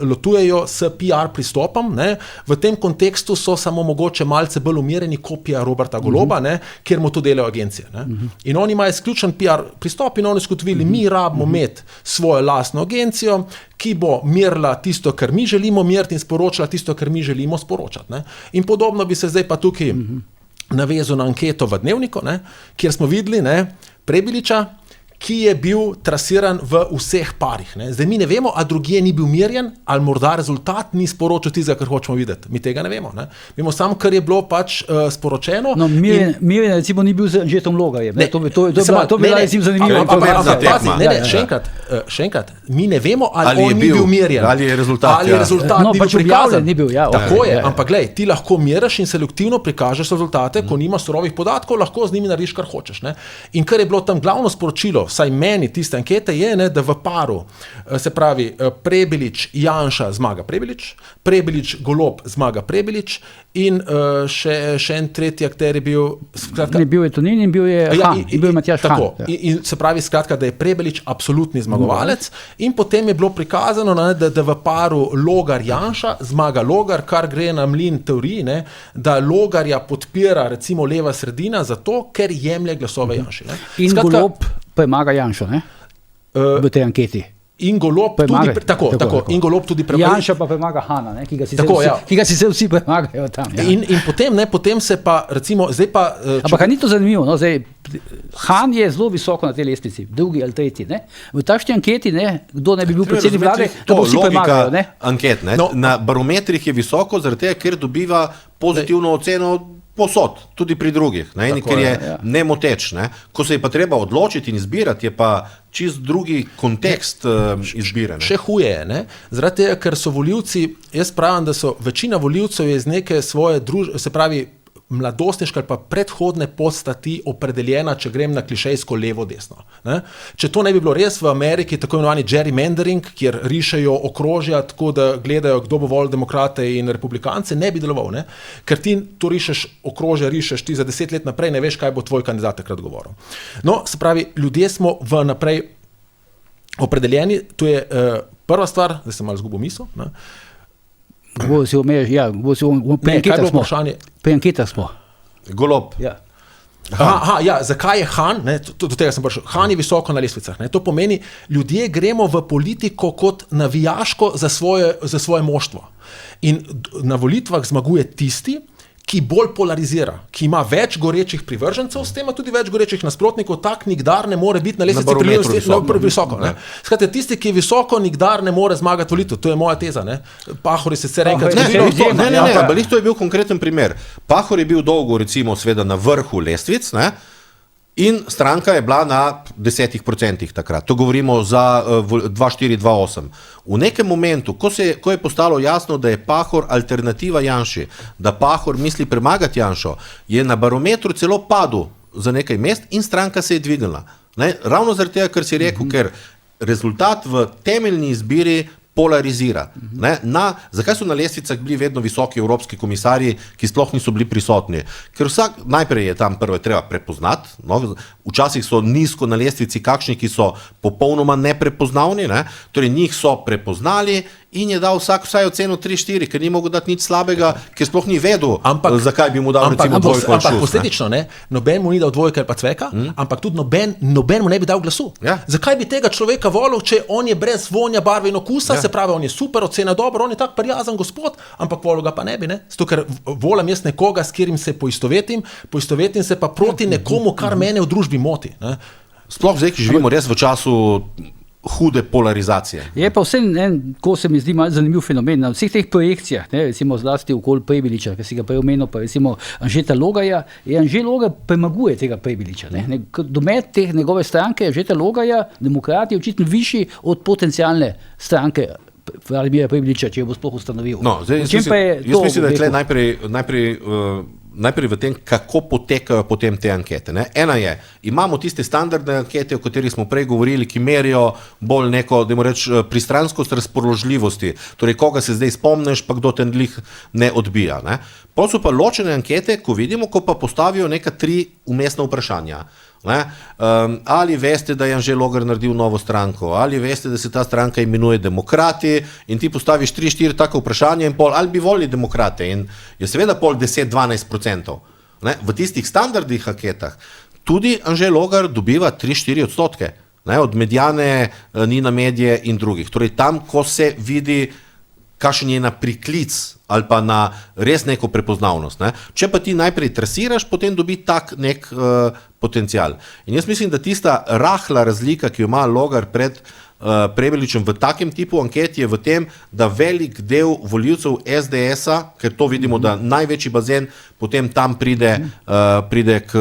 lotujejo s PR pristopom. V tem kontekstu so samo mogoče malce bolj umirjeni kopija Roberta Goloba, kjer mu to delajo agencije. In oni imajo izključen PR pristop in oni skotovili, mi rabimo imeti svojo lastno agencijo, ki bo merila tisto, kar mi želimo meriti in sporočila tisto, kar mi želimo sporočati. In podobno bi se zdaj pa tukaj navezal na anketo v Dnevniku, kjer smo videli Prebiliča, ki je bil trasiran v vseh parih. Zdaj mi ne vemo, a drugje ni bil merjen, ali morda rezultat ni sporočil tistega, kar hočemo videti. Mi tega ne vemo. Vemo samo, kar je bilo pač sporočeno. No, merjen recimo ni bil z Anžetom Logarjem. To bi bila recimo zanimiva informacija. Še enkrat, mi ne vemo, ali on ni bil merjen. Ali je rezultat ni bil prikazan. Tako je, ampak glej, ti lahko meriš in selektivno prikažeš rezultate, ko nimaš surovih podatkov, lahko z njimi narediš, kar hočeš. In kar je bilo tam glavno sporočilo saj meni tiste ankete je, ne, da v paru, se pravi, Prebilič, Janša zmaga Prebilič, Prebilič, Golob zmaga Prebilič in še en tretji akter je bil... Ne bil je Tonin in bil je Han, in bil je Matjaž Han. Tako, in se pravi, skratka, da je Prebilič absolutni zmagovalec in potem je bilo prikazano, ne, da v paru Logar-Janša zmaga Logar, kar gre na mlin teoriji, ne, da Logarja podpira recimo leva sredina zato, ker jemlje glasove Janši. Ne. In Golob premaga Janšo, ne? V tej anketi. In Golob tudi, tako. In Golob tudi premaga. Janša pa premaga Hana, ne? Ki ga sicer vsi premagajo tam. Ja. In potem se pa, recimo, zdaj pa... Ampak ni to zanimivo, no? Zdaj, Han je zelo visoko na tej lestvici, drugi ali tretji, ne? V takšni anketi, ne, kdo ne bi bil predsednik vlade, to bo vsi premagajo, ne? Anket, ne? No. Na barometrih je visoko, zaradi tega, ker dobiva pozitivno oceno posod, tudi pri drugih, ne? Ker je nemoteč. Ne? Ko se je pa treba odločiti in izbirati, je pa čist drugi kontekst izbire. Ne? Še huje je, ne? Zaradi tega, ker so volivci, jaz pravim, da so večina volivcev je iz neke svoje se pravi, mladostniška ali pa predhodne podstati opredeljena, če grem na klišejsko levo-desno. Ne? Če to ne bi bilo res, v Ameriki tako imenovani gerrymandering, kjer rišejo okrožja, tako da gledajo, kdo bo volil demokrate in republikance, ne bi deloval. Ne? Ker ti to rišeš ti za 10 let naprej, ne veš, kaj bo tvoj kandidat takrat govoril. No, se pravi, ljudje smo v naprej opredeljeni, to je prva stvar, zdaj sem malo zgubil misel, ne? Pri anketah smo. Golob. Ja. Zakaj je Han, ne, do tega sem prišel, Han je visoko na lestvicah, ne, to pomeni, ljudje gremo v politiko kot navijaško za svoje moštvo. In na volitvah zmaguje tisti, ki bolj polarizira, ki ima več gorečih privržencev, s tem ima tudi več gorečih nasprotnikov, tak nikdar ne more biti na lestvici visoko. Skratka, tisti, ki je visoko, nikdar ne more zmagati volitev. To je moja teza. Ne? Pahor je sicer enkrat zgodilo. To je bil konkreten primer. Pahor je bil dolgo, recimo, sveda na vrhu lestvic, ne? In stranka je bila na 10% takrat. To govorimo za 2-4-2-8. V nekem momentu, ko je postalo jasno, da je Pahor alternativa Janši, da Pahor misli premagati Janšo, je na barometru celo padel za nekaj mest in stranka se je dvignila. Ne? Ravno zaradi tega, ker si rekel, ker rezultat v temeljni izbiri polarizira. Ne? Zakaj so na lestvicah bili vedno visoki evropski komisarji, ki sploh niso bili prisotni? Ker najprej je tam prvo treba prepoznati, no? Včasih so nizko na lestvici kakšni, ki so popolnoma neprepoznavni, ne? Torej njih so prepoznali in je dal vsaj oceno 3-4, ker ni mogel dati nič slabega, ker sploh ni vedel, zakaj bi mu dal recimo dvojko. Ampak posledično, ne? Noben mu ni dal dvojka ali pa cveka, ampak tudi noben mu ne bi dal glasu. Ja. Zakaj bi tega človeka volil, če on je brez vonja, barve in okusa, se pravi, on je super, ocena dobro, on je tak prijazen gospod, ampak volil ga pa ne bi, ne? Zato, ker volim jaz nekoga, s katerim se poistovetim se pa proti nekomu, kar mene v družbi moti. Ne? Sploh zdaj, ki živimo res v času hude polarizacije. Je pa vse ko se mi zdi malo zanimiv fenomen na vseh teh projekcijah, ne, recimo zlasti okoli Prebiliča, ki si ga prej omenil, pa recimo Anžeta Logarja, Anže Logar premaguje tega Prebiliča. Domet teh njegove stranke, Anžeta Logarja, demokrati, je očitno višji od potencialne stranke Vladimira Prebiliča, če jo bo sploh ustanovil. No, zdaj, jaz mislim, da je tle najprej v tem, kako potekajo potem te ankete. Ne? Ena je, imamo tiste standardne ankete, o katerih smo prej govorili, ki merijo bolj neko, da moramo reči, pristranskost razpoložljivosti, torej koga se zdaj spomniš, pa kdo te ne odbija. Ne? Potem so pa ločene ankete, ko vidimo, ko pa postavijo neka 3 umestna vprašanja. Ali veste, da je Anže Logar naredil novo stranko, ali veste, da se ta stranka imenuje Demokrati, in ti postaviš 3-4 tako vprašanja in ali bi volili Demokrate, in je seveda 10-12%. V tistih standardnih anketah tudi Anže Logar dobiva 3-4%, od Mediane, Nina Medije in drugih. Torej tam, ko se vidi, kakšen je na priklic ali pa na res neko prepoznavnost. Ne? Če pa ti najprej trasiraš, potem dobi tak nek potencial. In jaz mislim, da tista rahla razlika, ki jo ima Logar pred Prebiličem v takem tipu anket, je v tem, da velik del volivcev SDS-a, ker to vidimo, da največji bazen potem tam pride k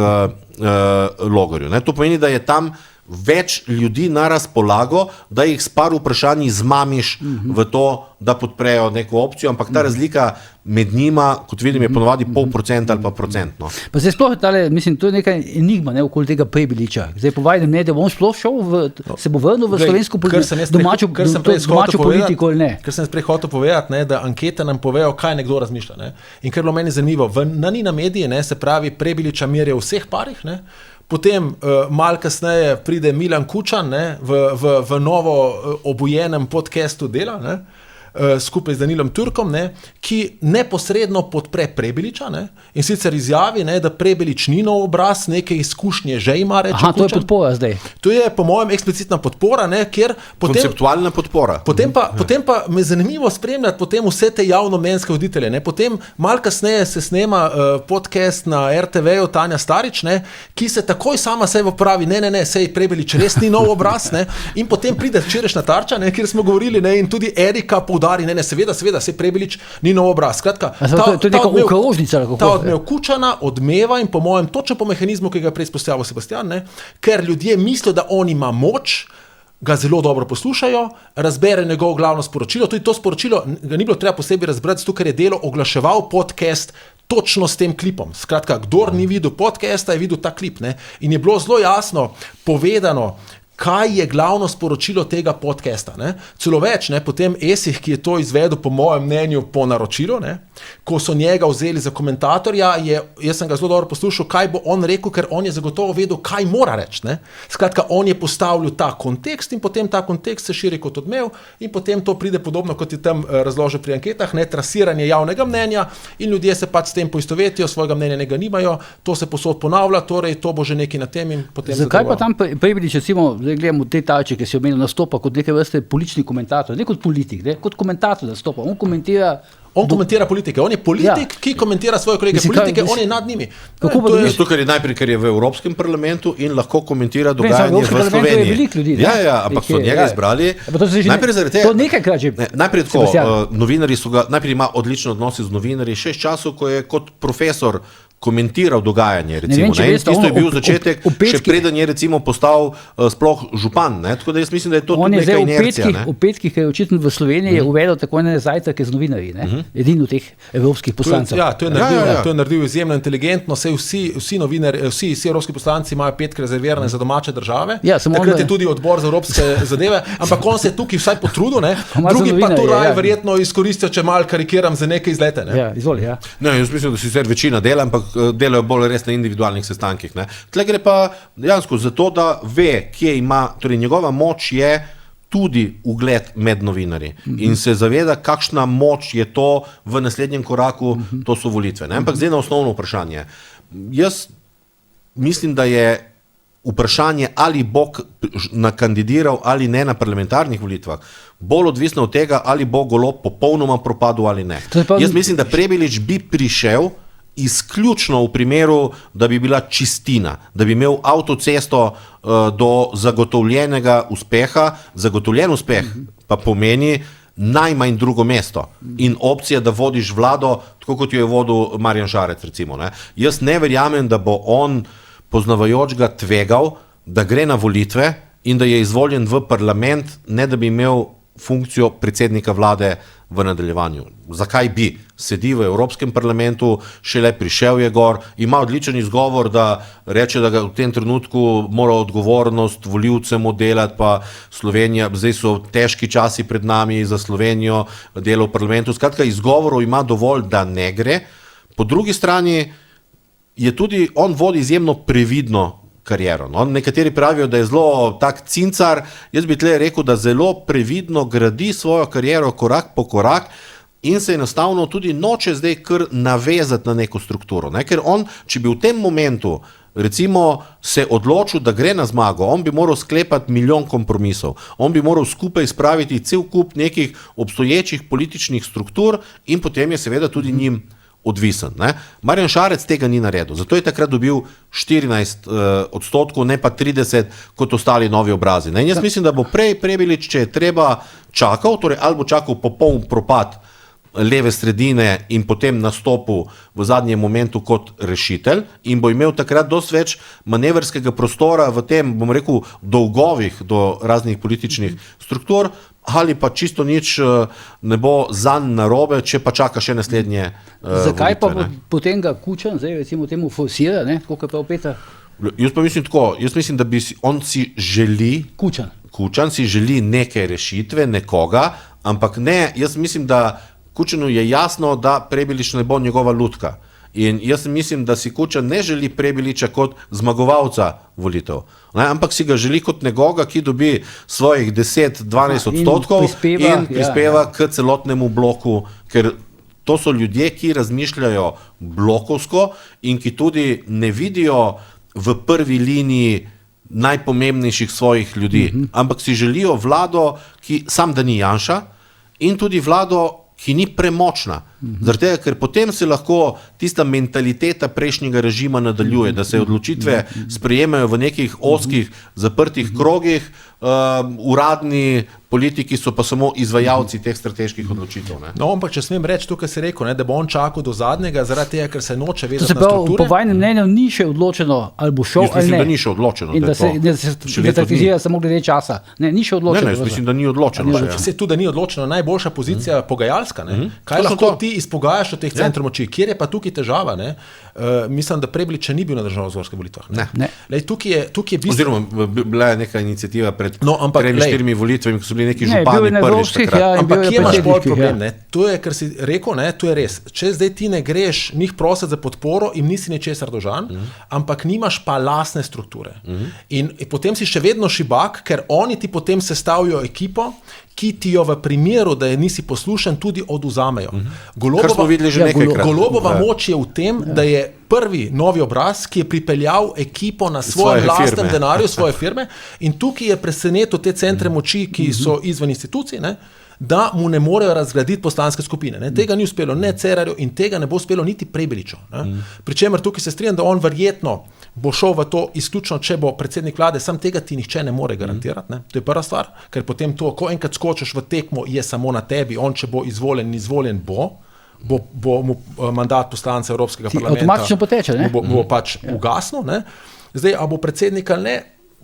Logarju. Ne? To pomeni, da je tam več ljudi na razpolago, da jih s par vprašanji zmamiš v to, da podprejo neko opcijo, ampak ta razlika med njima, kot vidim, je ponovadi 0,5% ali pa procentno. Pa zdaj sploh mislim, to je neka enigma, ne, okoli tega Prebiliča. Zdaj povajam, ne, da bom sploh šel, se bo vrnil v slovensko domačo politiko ali ne. Ker sem prej hotel povedati, ne, da ankete nam povejo, kaj nekdo razmišlja. Ne. In ker je bilo meni zanimivo, na Nina mediji, ne, se pravi, Prebiliča merje v vseh parih, ne. Potem malo kasneje pride Milan Kučan, ne, v novo obujenem podcastu Dela, ne, skupaj z Danilom Turkom, ne, ki neposredno podpre Prebiliča, ne, in sicer izjavi, ne, da Prebilič ni nov obraz, neke izkušnje že ima, reče Kučan. To je podpora zdaj. To je po mojem eksplicitna podpora, ne, kjer potem, konceptualna podpora. Potem pa me zanimivo spremljati potem vse te javnomnenjske voditelje, ne. Potem malo kasneje se snema podcast na RTV-ju Tanja Starič, ne, ki se takoj sama sebe pravi, ne, sej Prebilič res ni nov obraz, ne, in potem pride včerajšnja Tarča, ne, kjer smo govorili, ne, in tudi Erika udari, ne, seveda, se Prebilič ni nov obraz. Skratka, to je neka okrožnica. Ta odmev Kučana odmeva in po mojem točno po mehanizmu, ki ga je prej izpostavil Sebastian, ne, ker ljudje mislijo, da on ima moč, ga zelo dobro poslušajo, razbere njegovo glavno sporočilo, tudi to sporočilo ga ni bilo treba posebej razbrati, zato ker je Delo oglaševal podcast točno s tem klipom. Skratka, kdor ni videl podcasta, je videl ta klip, ne, in je bilo zelo jasno povedano, kaj je glavno sporočilo tega podcasta. Ne? Celo več, ne, potem Esih, ki je to izvedel po mojem mnenju po naročilu, ne, ko so njega vzeli za komentatorja, jaz sem ga zelo dobro poslušal, kaj bo on rekel, ker on je zagotovo vedel, kaj mora reči. Ne? Skratka, on je postavljal ta kontekst in potem ta kontekst se širi kot odmev in potem to pride podobno, kot je tam razložil pri anketah, ne, trasiranje javnega mnenja in ljudje se pač s tem poistovetijo, svojega mnenja njega nimajo, to se posod ponavlja, torej to bo že nekaj na tem in potem. Zakaj pa tam Prebilič, recimo, gledamo te Tarče, ki si omenil, nastopa kot neke vrste politični komentator, ne kot politik, ne, kot komentator nastopa. On komentira politike, on je politik, ki komentira svoje kolege politike, on je nad njimi. Zato, ker je v Evropskem parlamentu in lahko komentira dogajanje v Sloveniji. Ljudi, ampak so njega izbrali. Najprej zaradi tega. To nekajkrat že. Najprej tako, novinarji so ga, najprej ima odlične odnose z novinarji, še iz časov, ko je kot profesor komentiral dogajanje, recimo. Tisto je bil začetek, še preden je recimo postal sploh župan. Ne? Tako da jaz mislim, da je to tudi neka inercija. V petkih, ker je očitno v Sloveniji, je uvedel tako ene zajtrke z novinarji. Edini od teh evropskih poslancev. To je naredil izjemno inteligentno. Vsi novinarji, vsi evropski poslanci imajo petke rezervirane za domače države. Takrat je tudi odbor za evropske zadeve, ampak on se je tukaj vsaj potrudil, ne? Drugi pa to raje verjetno izkoristijo, če malo karikiram, za neke izlete. Ne? Jaz mislim, da sicer večina dela, ampak delajo bolj res na individualnih sestankih. Tle gre pa dejansko za to, da ve, kje ima, torej njegova moč je tudi ugled med novinarji in se zaveda, kakšna moč je to v naslednjem koraku, to so volitve. Ne? Ampak zdaj na osnovno vprašanje. Jaz mislim, da je vprašanje, ali bo nakandidiral ali ne na parlamentarnih volitvah, bolj odvisno od tega, ali bo Golob popolnoma propadel ali ne. Jaz mislim, da Prebilič bi prišel izključno v primeru, da bi bila čistina, da bi imel avtocesto do zagotovljenega uspeha. Zagotovljen uspeh pa pomeni najmanj drugo mesto in opcija, da vodiš vlado, tako kot jo je vodil Marjan Šarec, recimo. Ne. Jaz ne verjamem, da bo on, poznavajoč ga, tvegal, da gre na volitve in da je izvoljen v parlament, ne da bi imel funkcijo predsednika vlade v nadaljevanju. Zakaj bi? Sedi v Evropskem parlamentu, šele prišel je gor, ima odličen izgovor, da reče, da ga v tem trenutku mora odgovornost volivcem delati, pa Slovenija, zdaj so težki časi pred nami za Slovenijo, delo v parlamentu. Skratka, izgovorov ima dovolj, da ne gre. Po drugi strani je tudi, on vodi izjemno previdno kariero. No? Nekateri pravijo, da je zelo tak cincar, jaz bi tle rekel, da zelo previdno gradi svojo kariero korak po korak in se enostavno tudi noče zdaj kar navezati na neko strukturo. Ne? Ker on, če bi v tem momentu recimo se odločil, da gre na zmago, on bi moral sklepati milijon kompromisov, on bi moral skupaj spraviti cel kup nekih obstoječih političnih struktur in potem je seveda tudi njim odvisen. Ne? Marjan Šarec tega ni naredil, zato je takrat dobil 14%, ne pa 30%, kot ostali novi obrazi. Ne? In jaz mislim, da bo prej Prebilič, če je treba, čakal, torej ali bo čakal popoln propad leve sredine in potem nastopil v zadnjem momentu kot rešitelj in bo imel takrat dosti več manevrskega prostora v tem, bom rekel, dolgovih do raznih političnih struktur, ali pa čisto nič ne bo zanj narobe, če pa čaka še naslednje Zakaj volitve, pa potem ga Kučan, zdaj recimo temu forsira, tako kot prav Peter? Jaz pa mislim tako, jaz mislim, da on si želi, Kučan si želi neke rešitve, nekoga, ampak ne, jaz mislim, da Kučanu je jasno, da Prebilič ne bo njegova lutka. In jaz mislim, da si Kučan ne želi Prebiliča kot zmagovalca volitev, ampak si ga želi kot nekoga, ki dobi svojih 10-12% in prispeva k celotnemu bloku, ker to so ljudje, ki razmišljajo blokovsko in ki tudi ne vidijo v prvi liniji najpomembnejših svojih ljudi, ampak si želijo vlado, ki sam da ni Janša, in tudi vlado, ki ni premočna. Zaradi tega, ker potem se lahko tista mentaliteta prejšnjega režima nadaljuje, da se odločitve sprejemajo v nekih ozkih, zaprtih krogih, uradni politiki so pa samo izvajalci teh strateških odločitev. No, ampak če smem reči, tukaj si rekel, da bo on čakal do zadnjega, zaradi tega, ker se noče vezati na strukture. Po vajnem mnenju ni še odločeno, ali bo šel ali ne. Jaz mislim, da ni še odločeno. In da se taktizira samo glede časa. Ne, ni še odločeno. Ne, jaz mislim, da ni odločeno. Se tudi ni odločeno, najboljša pozicija pogajalska. Kaj lahko ti izpogajaš od teh centrov moči? Kjer je pa tukaj težava? Mislim, da Prebilič ni bil na državnozborskih volitvah. Tukaj je bistvo. Oziroma, bila je neka iniciativa pred 3-4 volitvami, ko so bili neki župani prvič takrat. Ampak kje imaš bolj problem? To je, kar si rekel, to je res. Če zdaj ti ne greš njih prositi za podporo, jim nisi ničesar dolžan, ampak nimaš pa lastne strukture. In potem si še vedno šibak, ker oni ti potem sestavljajo ekipo, ki ti jo v primeru, da je nisi poslušen, tudi oduzamejo. Kar smo videli že nekajkrat. Golobova moč je v tem, da je prvi novi obraz, ki je pripeljal ekipo na svojem lastnem denarju, svoje firme, in tukaj je presenetil te centre moči, ki so izven institucij, da mu ne morejo razgraditi poslanske skupine. Tega ni uspelo ne Cerarju in tega ne bo uspelo niti Prebiliču. Pričemer tukaj se strinjam, da on verjetno bo šel v to izključno, če bo predsednik vlade, sam tega ti nihče ne more garantirati. To je prva stvar, ker potem to, ko enkrat skočiš v tekmo, je samo na tebi, on če bo izvoljen bo mu mandat poslanca Evropskega parlamenta avtomatično poteče, bo pač ugasnil. Zdaj, a bo predsednik ali ne,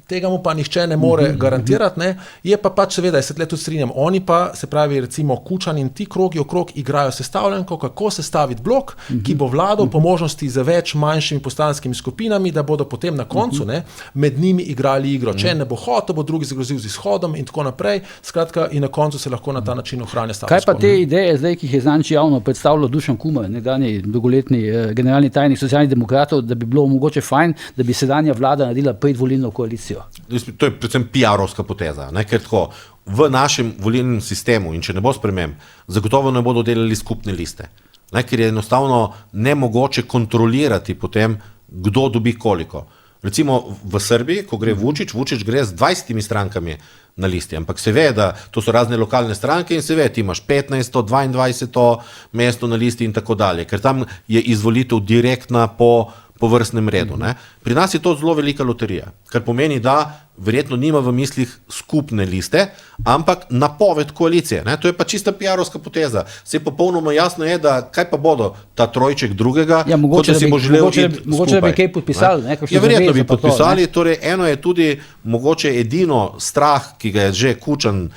tega mu pa nihče ne more garantirati, je pa pač seveda, jaz se tle tudi strinjam, oni pa, se pravi recimo Kučan in ti krogi okrog igrajo sestavljanko, kako sestaviti blok, ki bo vladal po možnosti za več manjšimi poslanskimi skupinami, da bodo potem na koncu med njimi igrali igro. Če ne bo hotel, bo drugi zagrozil z izhodom in tako naprej, skratka in na koncu se lahko na ta način ohranja status quo. Kaj pa te ideje zdaj, ki jih je znanči javno predstavljal Dušan Kumer, nekdanji dolgoletni generalni tajnik Socialnih demokratov, da bi bilo mogoče fajn, da bi sedanja vlada naredila predvolilno koalicijo? To je predvsem PR-ovska poteza, ker tako v našem volilnem sistemu in če ne bo sprememb, zagotovo ne bodo delali skupne liste, ker je enostavno nemogoče kontrolirati potem, kdo dobi koliko. Recimo v Srbiji, ko gre Vučić gre z 20 strankami na listi, ampak se ve, da to so razne lokalne stranke in se ve, ti imaš 15, 22 mesto na listi in tako dalje, ker tam je izvolitev direktna po vrstnem redu. Pri nas je to zelo velika loterija, kar pomeni, da verjetno nima v mislih skupne liste, ampak napoved koalicije. To je pa čista PR-ovska poteza. Saj popolnoma jasno je, da kaj pa bodo ta trojček drugega, kot da si bo želel iti skupaj. Mogoče da bi kaj podpisali. Verjetno bi podpisali, torej eno je tudi mogoče edino strah, ki ga je že Kučan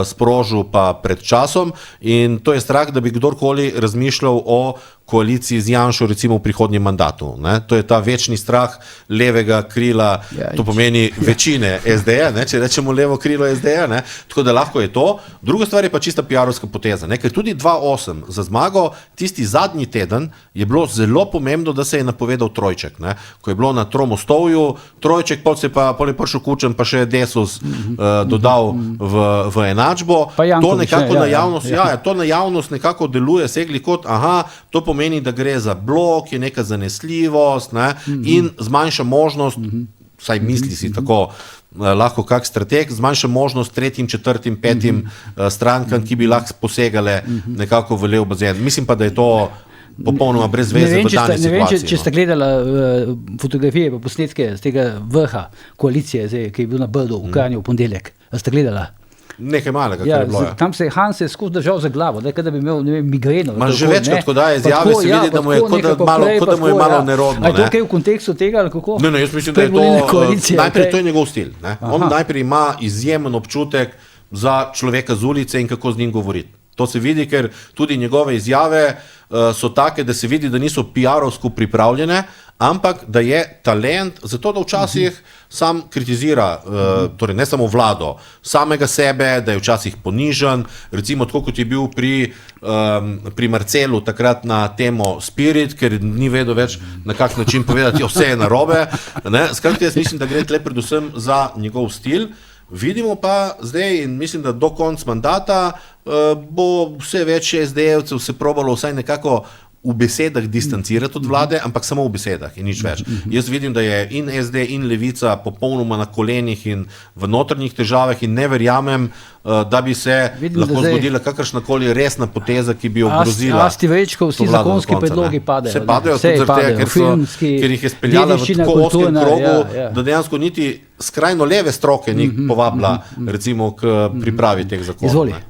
sprožil pa pred časom, in to je strah, da bi kdorkoli razmišljal o koaliciji z Janšo recimo v prihodnjem mandatu. To je ta večni strah levega krila, to pomeni večine SD-ja, če rečemo levo krilo SD-ja, tako da lahko je to. Druga stvar je pa čista PR-ovska poteza, ker tudi 2-8 za zmago, tisti zadnji teden je bilo zelo pomembno, da se je napovedal trojček, ko je bilo na Tromostovju trojček, potem je prišel Kučan, pa še Desus dodal v enačbo. To nekako na javnost, to na javnost nekako deluje segli kot, to pomeni, da gre za blok, je neka zanesljivost in zmanjša možnost, vsaj misli si tako lahko kak strateg, zmanjša možnost 3., 4., 5. strankam, ki bi lahko posegale nekako v lev bazen. Mislim pa, da je to popolnoma brez veze v danej situaciji. Ne vem, če ste gledali fotografije pa posnetke z tega vrha koalicije, ki je bil na Brdu v Kranju v ponedeljek. Ste gledali? nekaj malega, kar je bilo. Tam se je Hans skozi držal za glavo, da bi imel migreno. Že večkrat, ko daje izjave, se vidi, da mu je malo nerodno. Je to kaj v kontekstu tega ali kako? Ne, jaz mislim, da je to najprej to je njegov stil. On najprej ima izjemen občutek za človeka z ulice in kako z njim govoriti. To se vidi, ker tudi njegove izjave so take, da se vidi, da niso PR-ovsko pripravljene, ampak da je talent, zato da včasih sam kritizira, torej ne samo vlado, samega sebe, da je včasih ponižen, recimo tako kot je bil pri Marcelu takrat na temo Spirit, ker ni vedel več na kak način povedati, vse je narobe. Skratka, jaz mislim, da gre tle predvsem za njegov stil. Vidimo pa zdaj in mislim, da do konca mandata bo vse več SD-jevcev se probalo vsaj nekako v besedah distancirati od vlade, ampak samo v besedah in nič več. Jaz vidim, da je in SD in Levica popolnoma na kolenih in v notranjih težavah in ne verjamem, da bi se lahko zgodila kakršnakoli resna poteza, ki bi ogrozila. Asti Vrečko, vsi zakonski predlogi padejo. Se padejo tudi zaradi tega, ker jih je speljala v tako oskem krogu, da dejansko niti skrajno leve stroke ni povabila recimo k pripravi teh zakonov. Izvoli.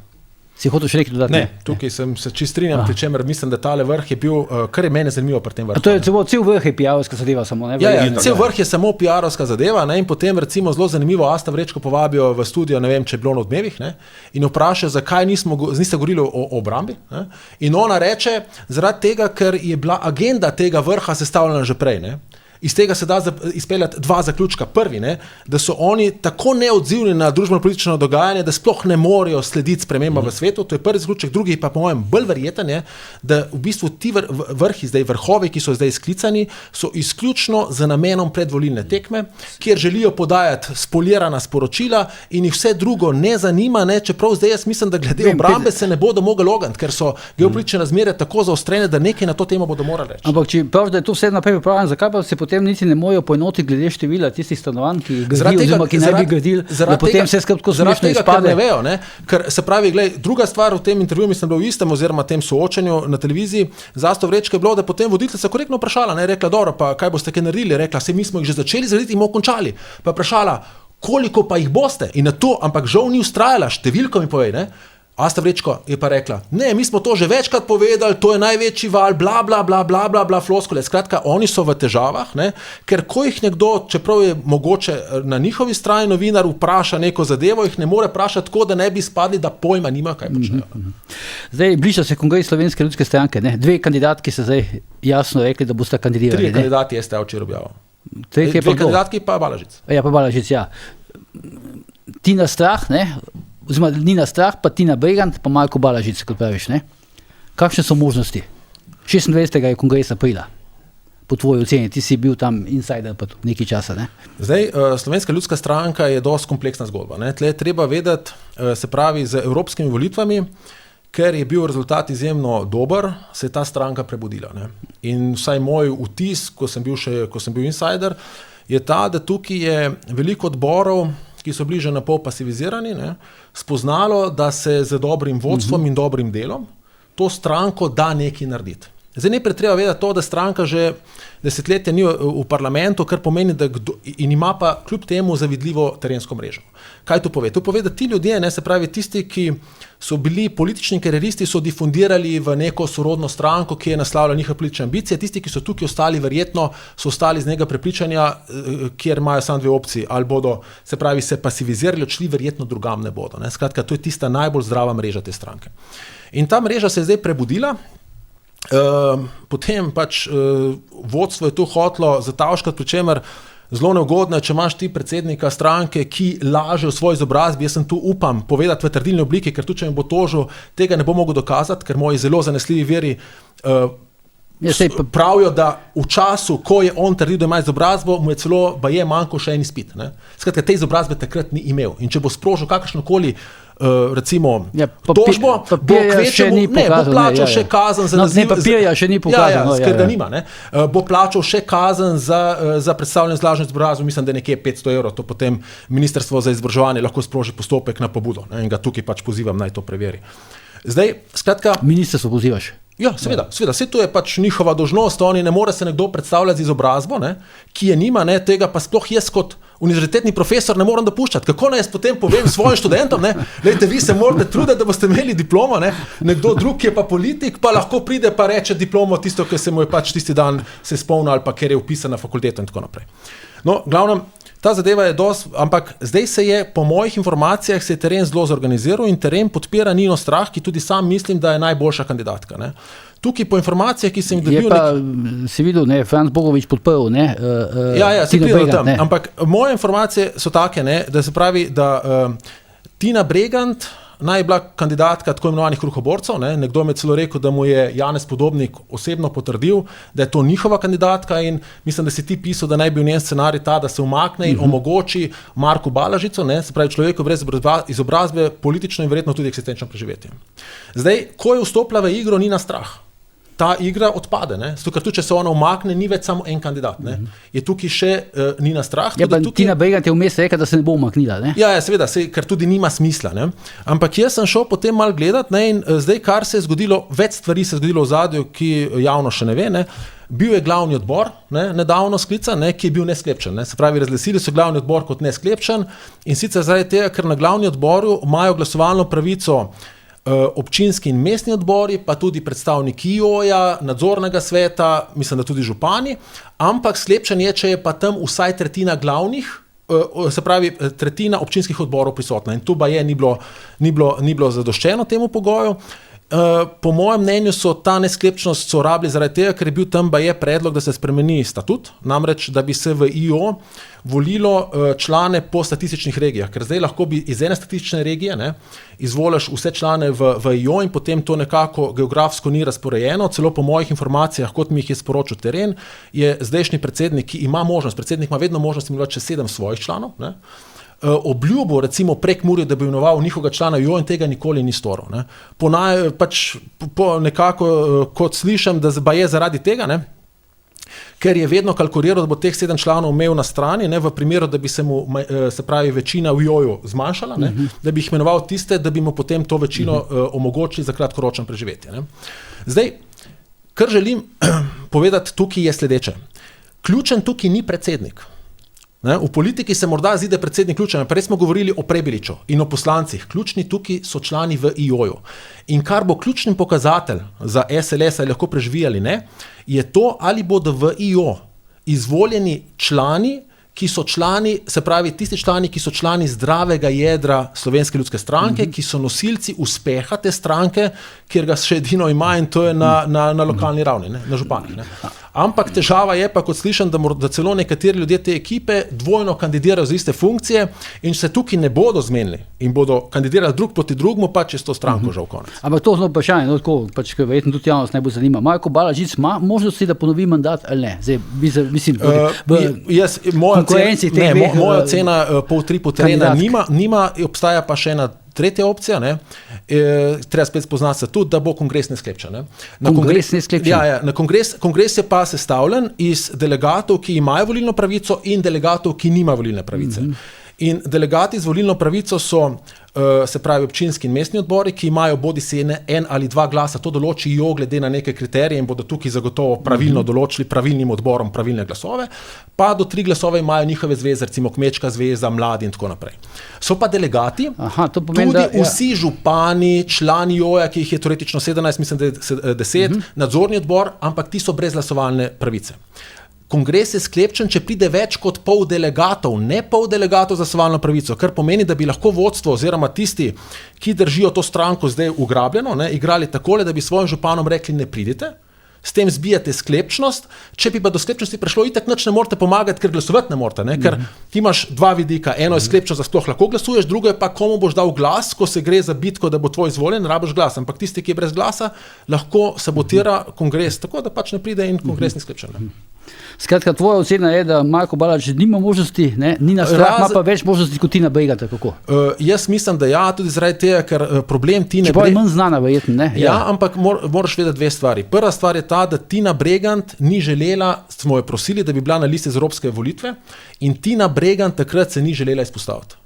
Si hotel še nekaj dodati? Ne, tukaj sem se čisto strinjam, pri čemer mislim, da tale vrh je bil, kar je mene zanimivo pri tem vrhu. To je cel vrh je PR-ovska zadeva samo, ne? Cel vrh je samo PR-ovska zadeva, ne? In potem recimo zelo zanimivo Asta Vrečko povabijo v studio, ne vem, če je bilo na Odmevih, ne? In vpraša, zakaj niste govorili o obrambi, ne? In ona reče, zaradi tega, ker je bila agenda tega vrha sestavljena že prej, ne? Iz tega se da izpeljati dva zaključka. Prvi, ne, da so oni tako neodzivni na družbeno-politično dogajanje, da sploh ne morejo slediti spremembam v svetu. To je prvi zaključek. Drugi pa po mojem bolj verjeten je, da v bistvu ti vrhi, zdaj vrhovi, ki so zdaj sklicani, so izključno z namenom predvolilne tekme, kjer želijo podajati spolirana sporočila in jih vse drugo ne zanima, ne, čeprav zdaj jaz mislim, da glede obrambe se ne bodo mogli ogniti, ker so geopolitične razmere tako zaostrene, da nekaj na to temo bodo morali reči. Ampak če prav, da je to vse naprej pripravljeno, zakaj pa se potem niti ne morejo poenotiti glede števila tistih stanovanj, ki jih gradijo, oziroma ki naj bi gradili, da potem vse skupaj tako smešno izpade. Ne vejo, ne? Ker se pravi, gled, druga stvar v tem intervjuju, mislim, da v istem oziroma tem soočanju na televiziji z Asto Vrečko je bilo, da potem voditeljica korektno vprašala, ne, rekla, dobro, pa kaj boste kaj naredili, rekla, se mi smo jih že začeli zgraditi in bomo končali. Pa vprašala, koliko pa jih boste? In na to, ampak žal ni vztrajala, številko mi povej, ne? Asta Vrečko je pa rekla, ne, mi smo to že večkrat povedali, to je največji val, bla, bla, bla, bla, bla, bla, floskole. Skratka, oni so v težavah, ne, ker ko jih nekdo, čeprav je mogoče na njihovi strani novinar, vpraša neko zadevo, jih ne more vprašati tako, da ne bi spadli, da pojma nima, kaj počnejo. Zdaj, bliža se kongres Slovenske ljudske stranke, ne? Dve kandidatki so zdaj jasno rekli, da boste kandidirali. 3 kandidati STA včeraj objavil. 2 kandidatki pa Balažic. Ja, pa Balažic, ja. Tina Strah, ne? Oziroma Nina Strah, pa Tina Bregant, pa Marko Balažic, kot praviš, ne? Kakšne so možnosti? 26. je kongres aprila, po tvoji oceni, ti si bil tam insider pa nekaj časa, ne? Zdaj, Slovenska ljudska stranka je dosti kompleksna zgodba, ne? Tle je treba vedeti, se pravi, z evropskimi volitvami, ker je bil rezultat izjemno dober, se je ta stranka prebudila, ne? In vsaj moj vtis, ko sem bil insider, je ta, da tukaj je veliko odborov, ki so bili že na pol pasivizirani, ne, spoznalo, da se z dobrim vodstvom in dobrim delom to stranko da nekaj narediti. Zdaj najprej treba vedeti to, da stranka že desetletja ni v parlamentu, kar pomeni, da in ima pa kljub temu zavidljivo terensko mrežo. Kaj to pove? To pove, da ti ljudje, ne, se pravi tisti, ki so bili politični karieristi, so difundirali v neko sorodno stranko, ki je naslavljala njihove politične ambicije, tisti, ki so tukaj ostali, verjetno so ostali z njega prepričanja, kjer imajo samo dve opciji, ali bodo, se pravi, se pasivizirali, odšli, verjetno drugam ne bodo. Ne. Skratka, to je tista najbolj zdrava mreža te stranke. In ta mreža se je zdaj prebudila. Potem pač vodstvo je tu hotlo zatavškati, pri čemer zelo neugodno, če imaš ti predsednika stranke, ki laže v svoji izobrazbi, jaz sem tu upam povedati v trdilni obliki, ker tu, če me bo tožil, tega ne bo mogel dokazati, ker moji zelo zanesljivi veri pravijo, da v času, ko je on trdil, da ima izobrazbo, mu je celo manjkal še en izpit. Ne? Skratka, te izobrazbe takrat ni imel. In če bo sprožil kakršnokoli recimo tožbo, bo plačal še kazen za naziv. Papirja še ni pokazal. Ker ga nima. Bo plačal še kazen za predstavljanje z lažno izobrazbo, mislim, da je nekje 500 €, to potem Ministrstvo za izobraževanje lahko sproži postopek na pobudo. In ga tukaj pač pozivam, naj to preveri. Zdaj, skratka... Ministrstvo pozivaš? Ja, seveda, vse to je pač njihova dolžnost, oni ne more se nekdo predstavljati z izobrazbo, ne, ki je nima, ne, tega pa sploh jaz kot univerzitetni profesor ne morem dopuščati. Kako naj jaz potem povem svojim študentom, lejte, vi se morate truditi, da boste imeli diplomo, nekdo drug je pa politik, pa lahko pride pa reče diplomo tisto, ki se mu je pač tisti dan se spomnil ali pa ker je vpisan na fakulteto in tako naprej. No, glavnem, ta zadeva je dosti, ampak zdaj se je, po mojih informacijah, se je teren zelo zorganiziral in teren podpira Nino Strah, ki tudi sam mislim, da je najboljša kandidatka. Ne. Tukaj po informacijah, ki sem jih dobil... Je pa, si videl, Franc Bogovič podprl, si pridel tam, ampak moje informacije so take, da se pravi, da Tina Bregant naj bila kandidatka tako imenovanih kruhoborcev, nekdo mi je celo rekel, da mu je Janez Podobnik osebno potrdil, da je to njihova kandidatka in mislim, da si ti pisal, da naj bi v njen scenarij ta, da se umakne in omogoči Marku Balažicu, se pravi človeku brez izobrazbe, politično in verjetno tudi eksistenčno preživetje. Zdaj, ko je vstopila v igro Nina Strah, ta igra odpade, zato ker tudi, če se ona umakne, ni več samo en kandidat. Je tukaj še Nina Strah. Tina Bregant je vmes rekla, da se ne bo umaknila. Ja, seveda, ker tudi nima smisla. Ampak jaz sem šel potem malo gledati in zdaj, kar se je zgodilo, več stvari se je zgodilo v zadju, ki javno še ne ve. Bil je glavni odbor, nedavno sklican, ki je bil nesklepčen. Se pravi, razglasili so glavni odbor kot nesklepčen in sicer zaradi tega, ker na glavni odboru imajo glasovalno pravico občinski in mestni odbori, pa tudi predstavniki IO-ja, nadzornega sveta, mislim, da tudi župani, ampak sklepčen je, če je pa tam vsaj tretjina glavnih, se pravi, tretjina občinskih odborov prisotna. In tu pa ni bilo zadoščeno temu pogoju. Po mojem mnenju so ta nesklepčnost rabili zaradi tega, ker je bil tam predlog, da se spremeni statut, namreč, da bi se v IO volilo člane po statističnih regijah, ker zdaj lahko bi iz ene statistične regije izvoliš vse člane v IO in potem to nekako geografsko ni razporejeno, celo po mojih informacijah, kot mi jih je sporočil teren, je zdajšnji predsednik, ki ima možnost, predsednik ima vedno možnost imenovati še 7 svojih članov, obljubo, recimo prek Murje, da bi imenoval njihovega člana IO in tega nikoli ni storil. Nekako, kot slišim, da je zaradi tega, ker je vedno kalkuliral, da bo teh 7 članov imel na strani, v primeru, da bi se mu, se pravi, večina v IO-ju zmanjšala, da bi jih imenoval tiste, da bi mu potem to večino omogočili za kratkoročno preživetje. Zdaj, kar želim povedati tukaj je sledeče. Ključen tukaj ni predsednik. V politiki se morda zdi, da je predsednik ključen, pa res smo govorili o Prebiliču in o poslancih. Ključni tukaj so člani v IO-ju. In kar bo ključni pokazatelj za SLS, ali lahko preživi ali ne, je to, ali bodo v IO izvoljeni člani, ki so člani, se pravi tisti člani, ki so člani zdravega jedra Slovenske ljudske stranke, ki so nosilci uspeha te stranke, kjer ga še edino ima in to je na lokalni ravni, na županih. Ampak težava je pa, kot slišim, da celo nekateri ljudje te ekipe dvojno kandidirajo za iste funkcije in se tukaj ne bodo zmenili in bodo kandidirali drug proti drugmu, pa čez to stranko žal konec. Ampak to zelo vprašanje, ker verjetno tudi javnost ne bo zanima. Marko Balažič ima možnosti, da ponovi mandat ali ne? Zdaj, mislim, moja ocena pol-tri terena nima, obstaja pa še ena tretja opcija, treba spet spoznati se tudi, da bo kongres nesklepčen. Na kongres je pa sestavljen iz delegatov, ki imajo volilno pravico in delegatov, ki nimajo volilne pravice. In delegati z volilno pravico so, se pravi, občinski in mestni odbori, ki imajo bodisi en ali 2 glasa, to določi IO glede na neke kriterije in bodo tukaj zagotovo pravilno določili pravilnim odborom pravilne glasove, pa do 3 glasove imajo njihove zveze, recimo Kmečka zveza, mladi in tako naprej. So pa delegati, vsi župani, člani IO-ja, ki jih je teoretično 17, mislim, da je 10, nadzorni odbor, ampak ti so brez glasovalne pravice. Kongres je sklepčen, če pride več kot pol delegatov, ne pol delegatov za glasovalno pravico, kar pomeni, da bi lahko vodstvo oziroma tisti, ki držijo to stranko zdaj ugrabljeno, igrali takole, da bi svojim županom rekli, ne pridite, s tem zbijate sklepčnost, če bi pa do sklepčnosti prišlo, itak nič ne morate pomagati, ker glasovati ne morate, ker ti imaš 2 vidika, eno je sklepčnost, da sploh lahko glasuješ, drugo je pa, komu boš dal glas, ko se gre za bitko, da bo tvoj izvoljen, rabiš glas, ampak tisti, ki je brez glasa, lahko sabotira kongres, tako da pač ne pride in kongres ni sklepčen. Skratka, tvoja ocena je, da Marko Balažič nima možnosti, Nina Strah ima pa več možnosti kot Tina Bregant, kako? Jaz mislim, da ja, tudi zaradi tega, ker problem Tine Bregant... Čeprav je manj znana, verjetno, ne? Ja, ampak moraš vedeti 2 stvari. Prva stvar je ta, da Tina Bregant ni želela, smo jo prosili, da bi bila na listi za evropske volitve in Tina Bregant takrat se ni želela izpostaviti.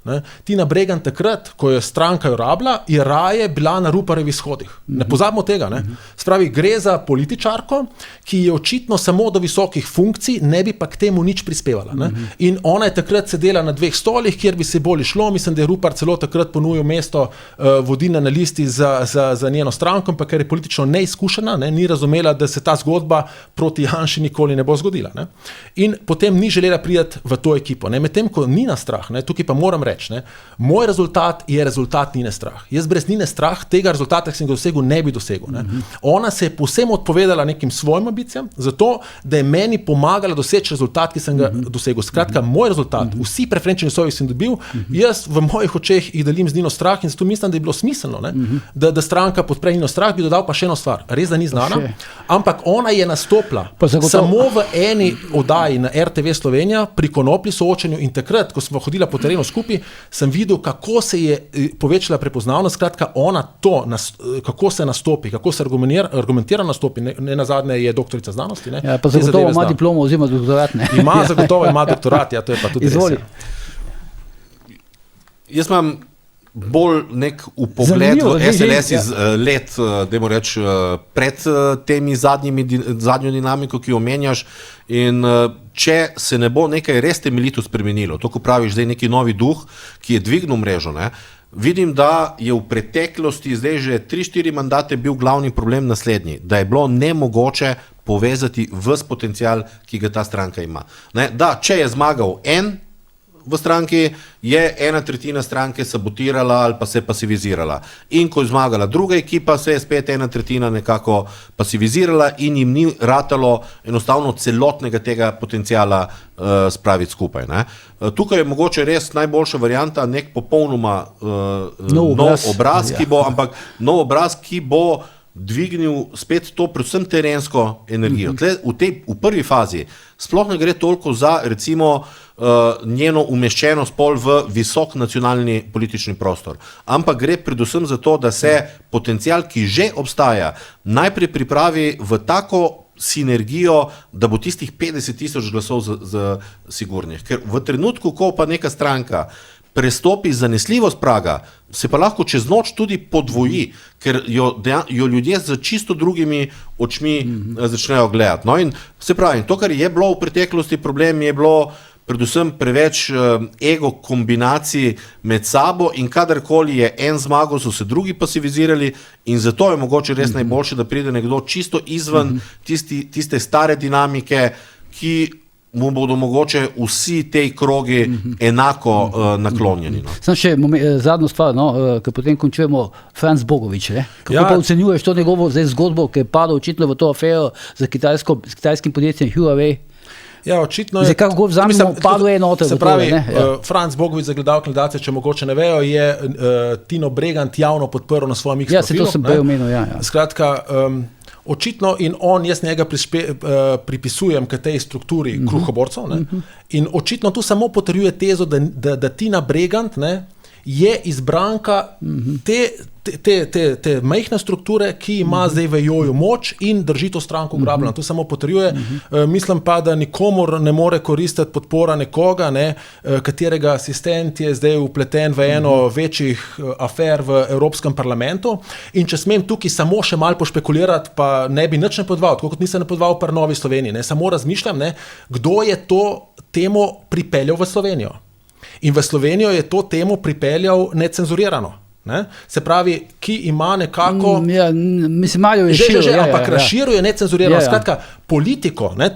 Tina Bregant takrat, ko je stranka jo rabila, je raje bila na Ruparjevih shodih. Ne pozabimo tega. Spravi, gre za političarko, ki je očitno samo do visokih funkcij funkcij, ne bi pa k temu nič prispevala. Ne? In ona je takrat sedela na 2 stolih, kjer bi se bolj šlo, mislim, da je Rupert celo takrat ponudil mesto vodilne na listi za njeno stranko, pa ker je politično neizkušena, ne? Ni razumela, da se ta zgodba proti Janši nikoli ne bo zgodila. Ne? In potem ni želela priti v to ekipo. Medtem ko Nina Strah, ne? Tukaj pa moram reči, ne? Moj rezultat je rezultat Nine Strah. Jaz brez Nine Strah tega rezultata, ki sem ga dosegel, ne bi dosegel. Ne? Ona se je povsem odpovedala nekim svojim ambicijam, zato, da je meni pomagala doseči rezultat, ki sem ga dosegel. Skratka, moj rezultat, vsi preferenčni glasovi sem dobil, jaz v mojih očeh jih delim z Nino Strah in zato mislim, da je bilo smiselno, ne? Da stranka podpre Nino Strah, bi dodal pa še eno stvar. Res, da ni znana, ampak ona je nastopila samo v eni oddaji na RTV Slovenija pri Konoplji soočenju in takrat, ko smo hodila po terenu skupaj, sem videl, kako se je povečala prepoznavnost, skratka, ona to, kako se nastopi, kako se argumentira nastopi, ne nazadnje je doktorica znanosti. Ne? Ja, pa zagotovo ima diplomo oziroma doktorat. Ne? Zagotovo ima doktorat, ja, to je pa tudi Izvoli. Res. Jaz imam bolj nek upogled v SLS iz let, dajmo reči, pred temi zadnjo dinamiko, ki jo omenjaš, in če se ne bo nekaj res temeljito spremenilo, to, ko praviš zdaj neki novi duh, ki je dvignil mrežo, ne, vidim, da je v preteklosti zdaj že 3-4 mandate bil glavni problem naslednji, da je bilo nemogoče povezati ves potencial, ki ga ta stranka ima. Ne, da, če je zmagal en v stranki, je 1/3 stranke sabotirala ali pa se pasivizirala. In ko je zmagala druga ekipa, se je spet 1/3 nekako pasivizirala in jim ni ratalo enostavno celotnega tega potencijala spraviti skupaj. Ne. Tukaj je mogoče res najboljša varianta nek popolnoma nov obraz, ki bo, ampak nov obraz, ki bo dvignil spet to predvsem terensko energijo. Tle, v prvi fazi sploh ne gre toliko za recimo njeno umeščenost pol v visok nacionalni politični prostor, ampak gre predvsem za to, da se potencial, ki že obstaja, najprej pripravi v tako sinergijo, da bo tistih 50,000 glasov sigurnih. Ker v trenutku, ko pa neka stranka prestopi zanesljivost praga, se pa lahko čez noč tudi podvoji, ker jo ljudje z čisto drugimi očmi začnejo gledati. No in se pravi, to, kar je bilo v preteklosti problem, je bilo predvsem preveč ego kombinacij med sabo in kadarkoli je en zmagal, so se drugi pasivizirali in zato je mogoče res najboljše, da pride nekdo čisto izven tiste stare dinamike, ki mu bodo mogoče vsi tej krogi enako naklonjeni. No. Sam še zadnjo stvar, no, ker potem končujemo Franc Bogovič. Kako pa ocenjuješ to njegovo zgodbo, ki je padal očitno v to afero z kitajskim podjetjem Huawei? Ja, očitno je. Kako god vzamemo, padlo je enote. Se pravi, Franc Bogovič, za gledalke nadacije, če mogoče ne vejo, je Tino Bregant javno podprl na svojem X profilu. Ja, se to sem prej omenil, ja. Skratka, očitno in jaz njega pripisujem k tej strukturi kruhoborcev, ne? In očitno tu samo potrjuje tezo, da Tina Bregant, ne, je izbranka te majhne strukture, ki ima zdaj v joju moč in drži to stranko ugrabljeno. To samo potrjuje. Mislim pa, da nikomor ne more koristiti podpora nekoga, ne, katerega asistent je zdaj upleten v eno večjih afer v Evropskem parlamentu. In če smem tukaj samo še malo pošpekulirati, pa ne bi nič ne podval, tako kot nisem ne podval pri Novi Sloveniji. Ne. Samo razmišljam, ne, kdo je to temo pripeljal v Slovenijo. In v Slovenijo je to temo pripeljal necenzurirano. Ne? Se pravi, ki ima nekako... mislim, malo je širil. Ampak razširuje necenzurirano. Skratka, politiko, ne,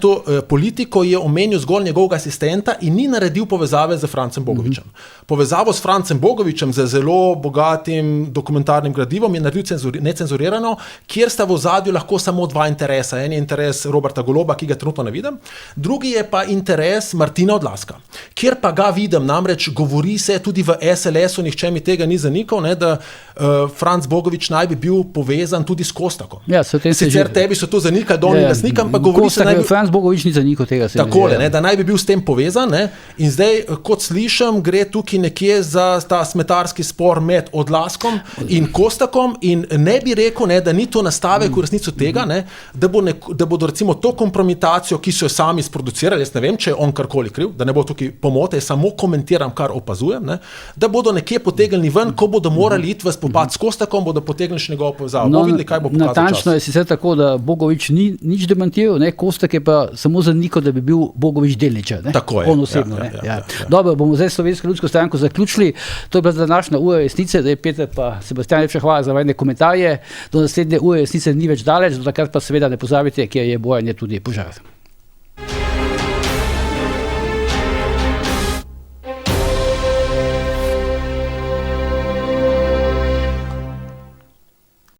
politiko je omenil zgolj njegovega asistenta in ni naredil povezave z Francem Bogovičem. Povezavo s Francem Bogovičem, z zelo bogatim dokumentarnim gradivom, je naredil necenzurirano, kjer sta v ozadju lahko samo dva interesa. En je interes Roberta Goloba, ki ga trenutno ne vidim, drugi je pa interes Martina Odlazka, kjer pa ga vidim, namreč govori se tudi v SLS-u, nihče mi tega ni zanikal, ne, da Franc Bogovič naj bi bil povezan tudi s Kostakom. Ja, sicer tebi so to zanikali, dolni lasnik, ampak govori se, da Franc Bogovič ni zanikal tega. Takole, ne, da naj bi bil s tem povezan, ne, in zdaj, kot slišim, gre tukaj nekje za ta smetarski spor med Odlazkom in Kostakom in ne bi rekel, ne, da ni to nastavek v resnico tega, ne, da bodo recimo to kompromitacijo, ki so jo sami sproducirali, jaz ne vem, če je on karkoli kriv, da ne bo tukaj pomote, samo komentiram, kar opazujem, ne, da bodo nekje potegnili ven, ko bodo morali iti v spopad s Kostakom, bodo potegnili še njegovo povezavo. Bomo videli, kaj bo pokazal čas. Natančno je sicer tako, da Bogovič ni nič demantiral, Kostak je pa samo zanikal, da bi bil Bogovič delničar. Tako je. On osebno. Dobro, bomo zdaj Slovensko ljudsko stranko zaključili. To je bila današnja ura resnice. Peter pa Sebastian, lepša hvala za vajne komentarje. Do naslednje ure resnice ni več daleč, do takrat pa seveda ne pozabite, ker je bojanje tudi požar.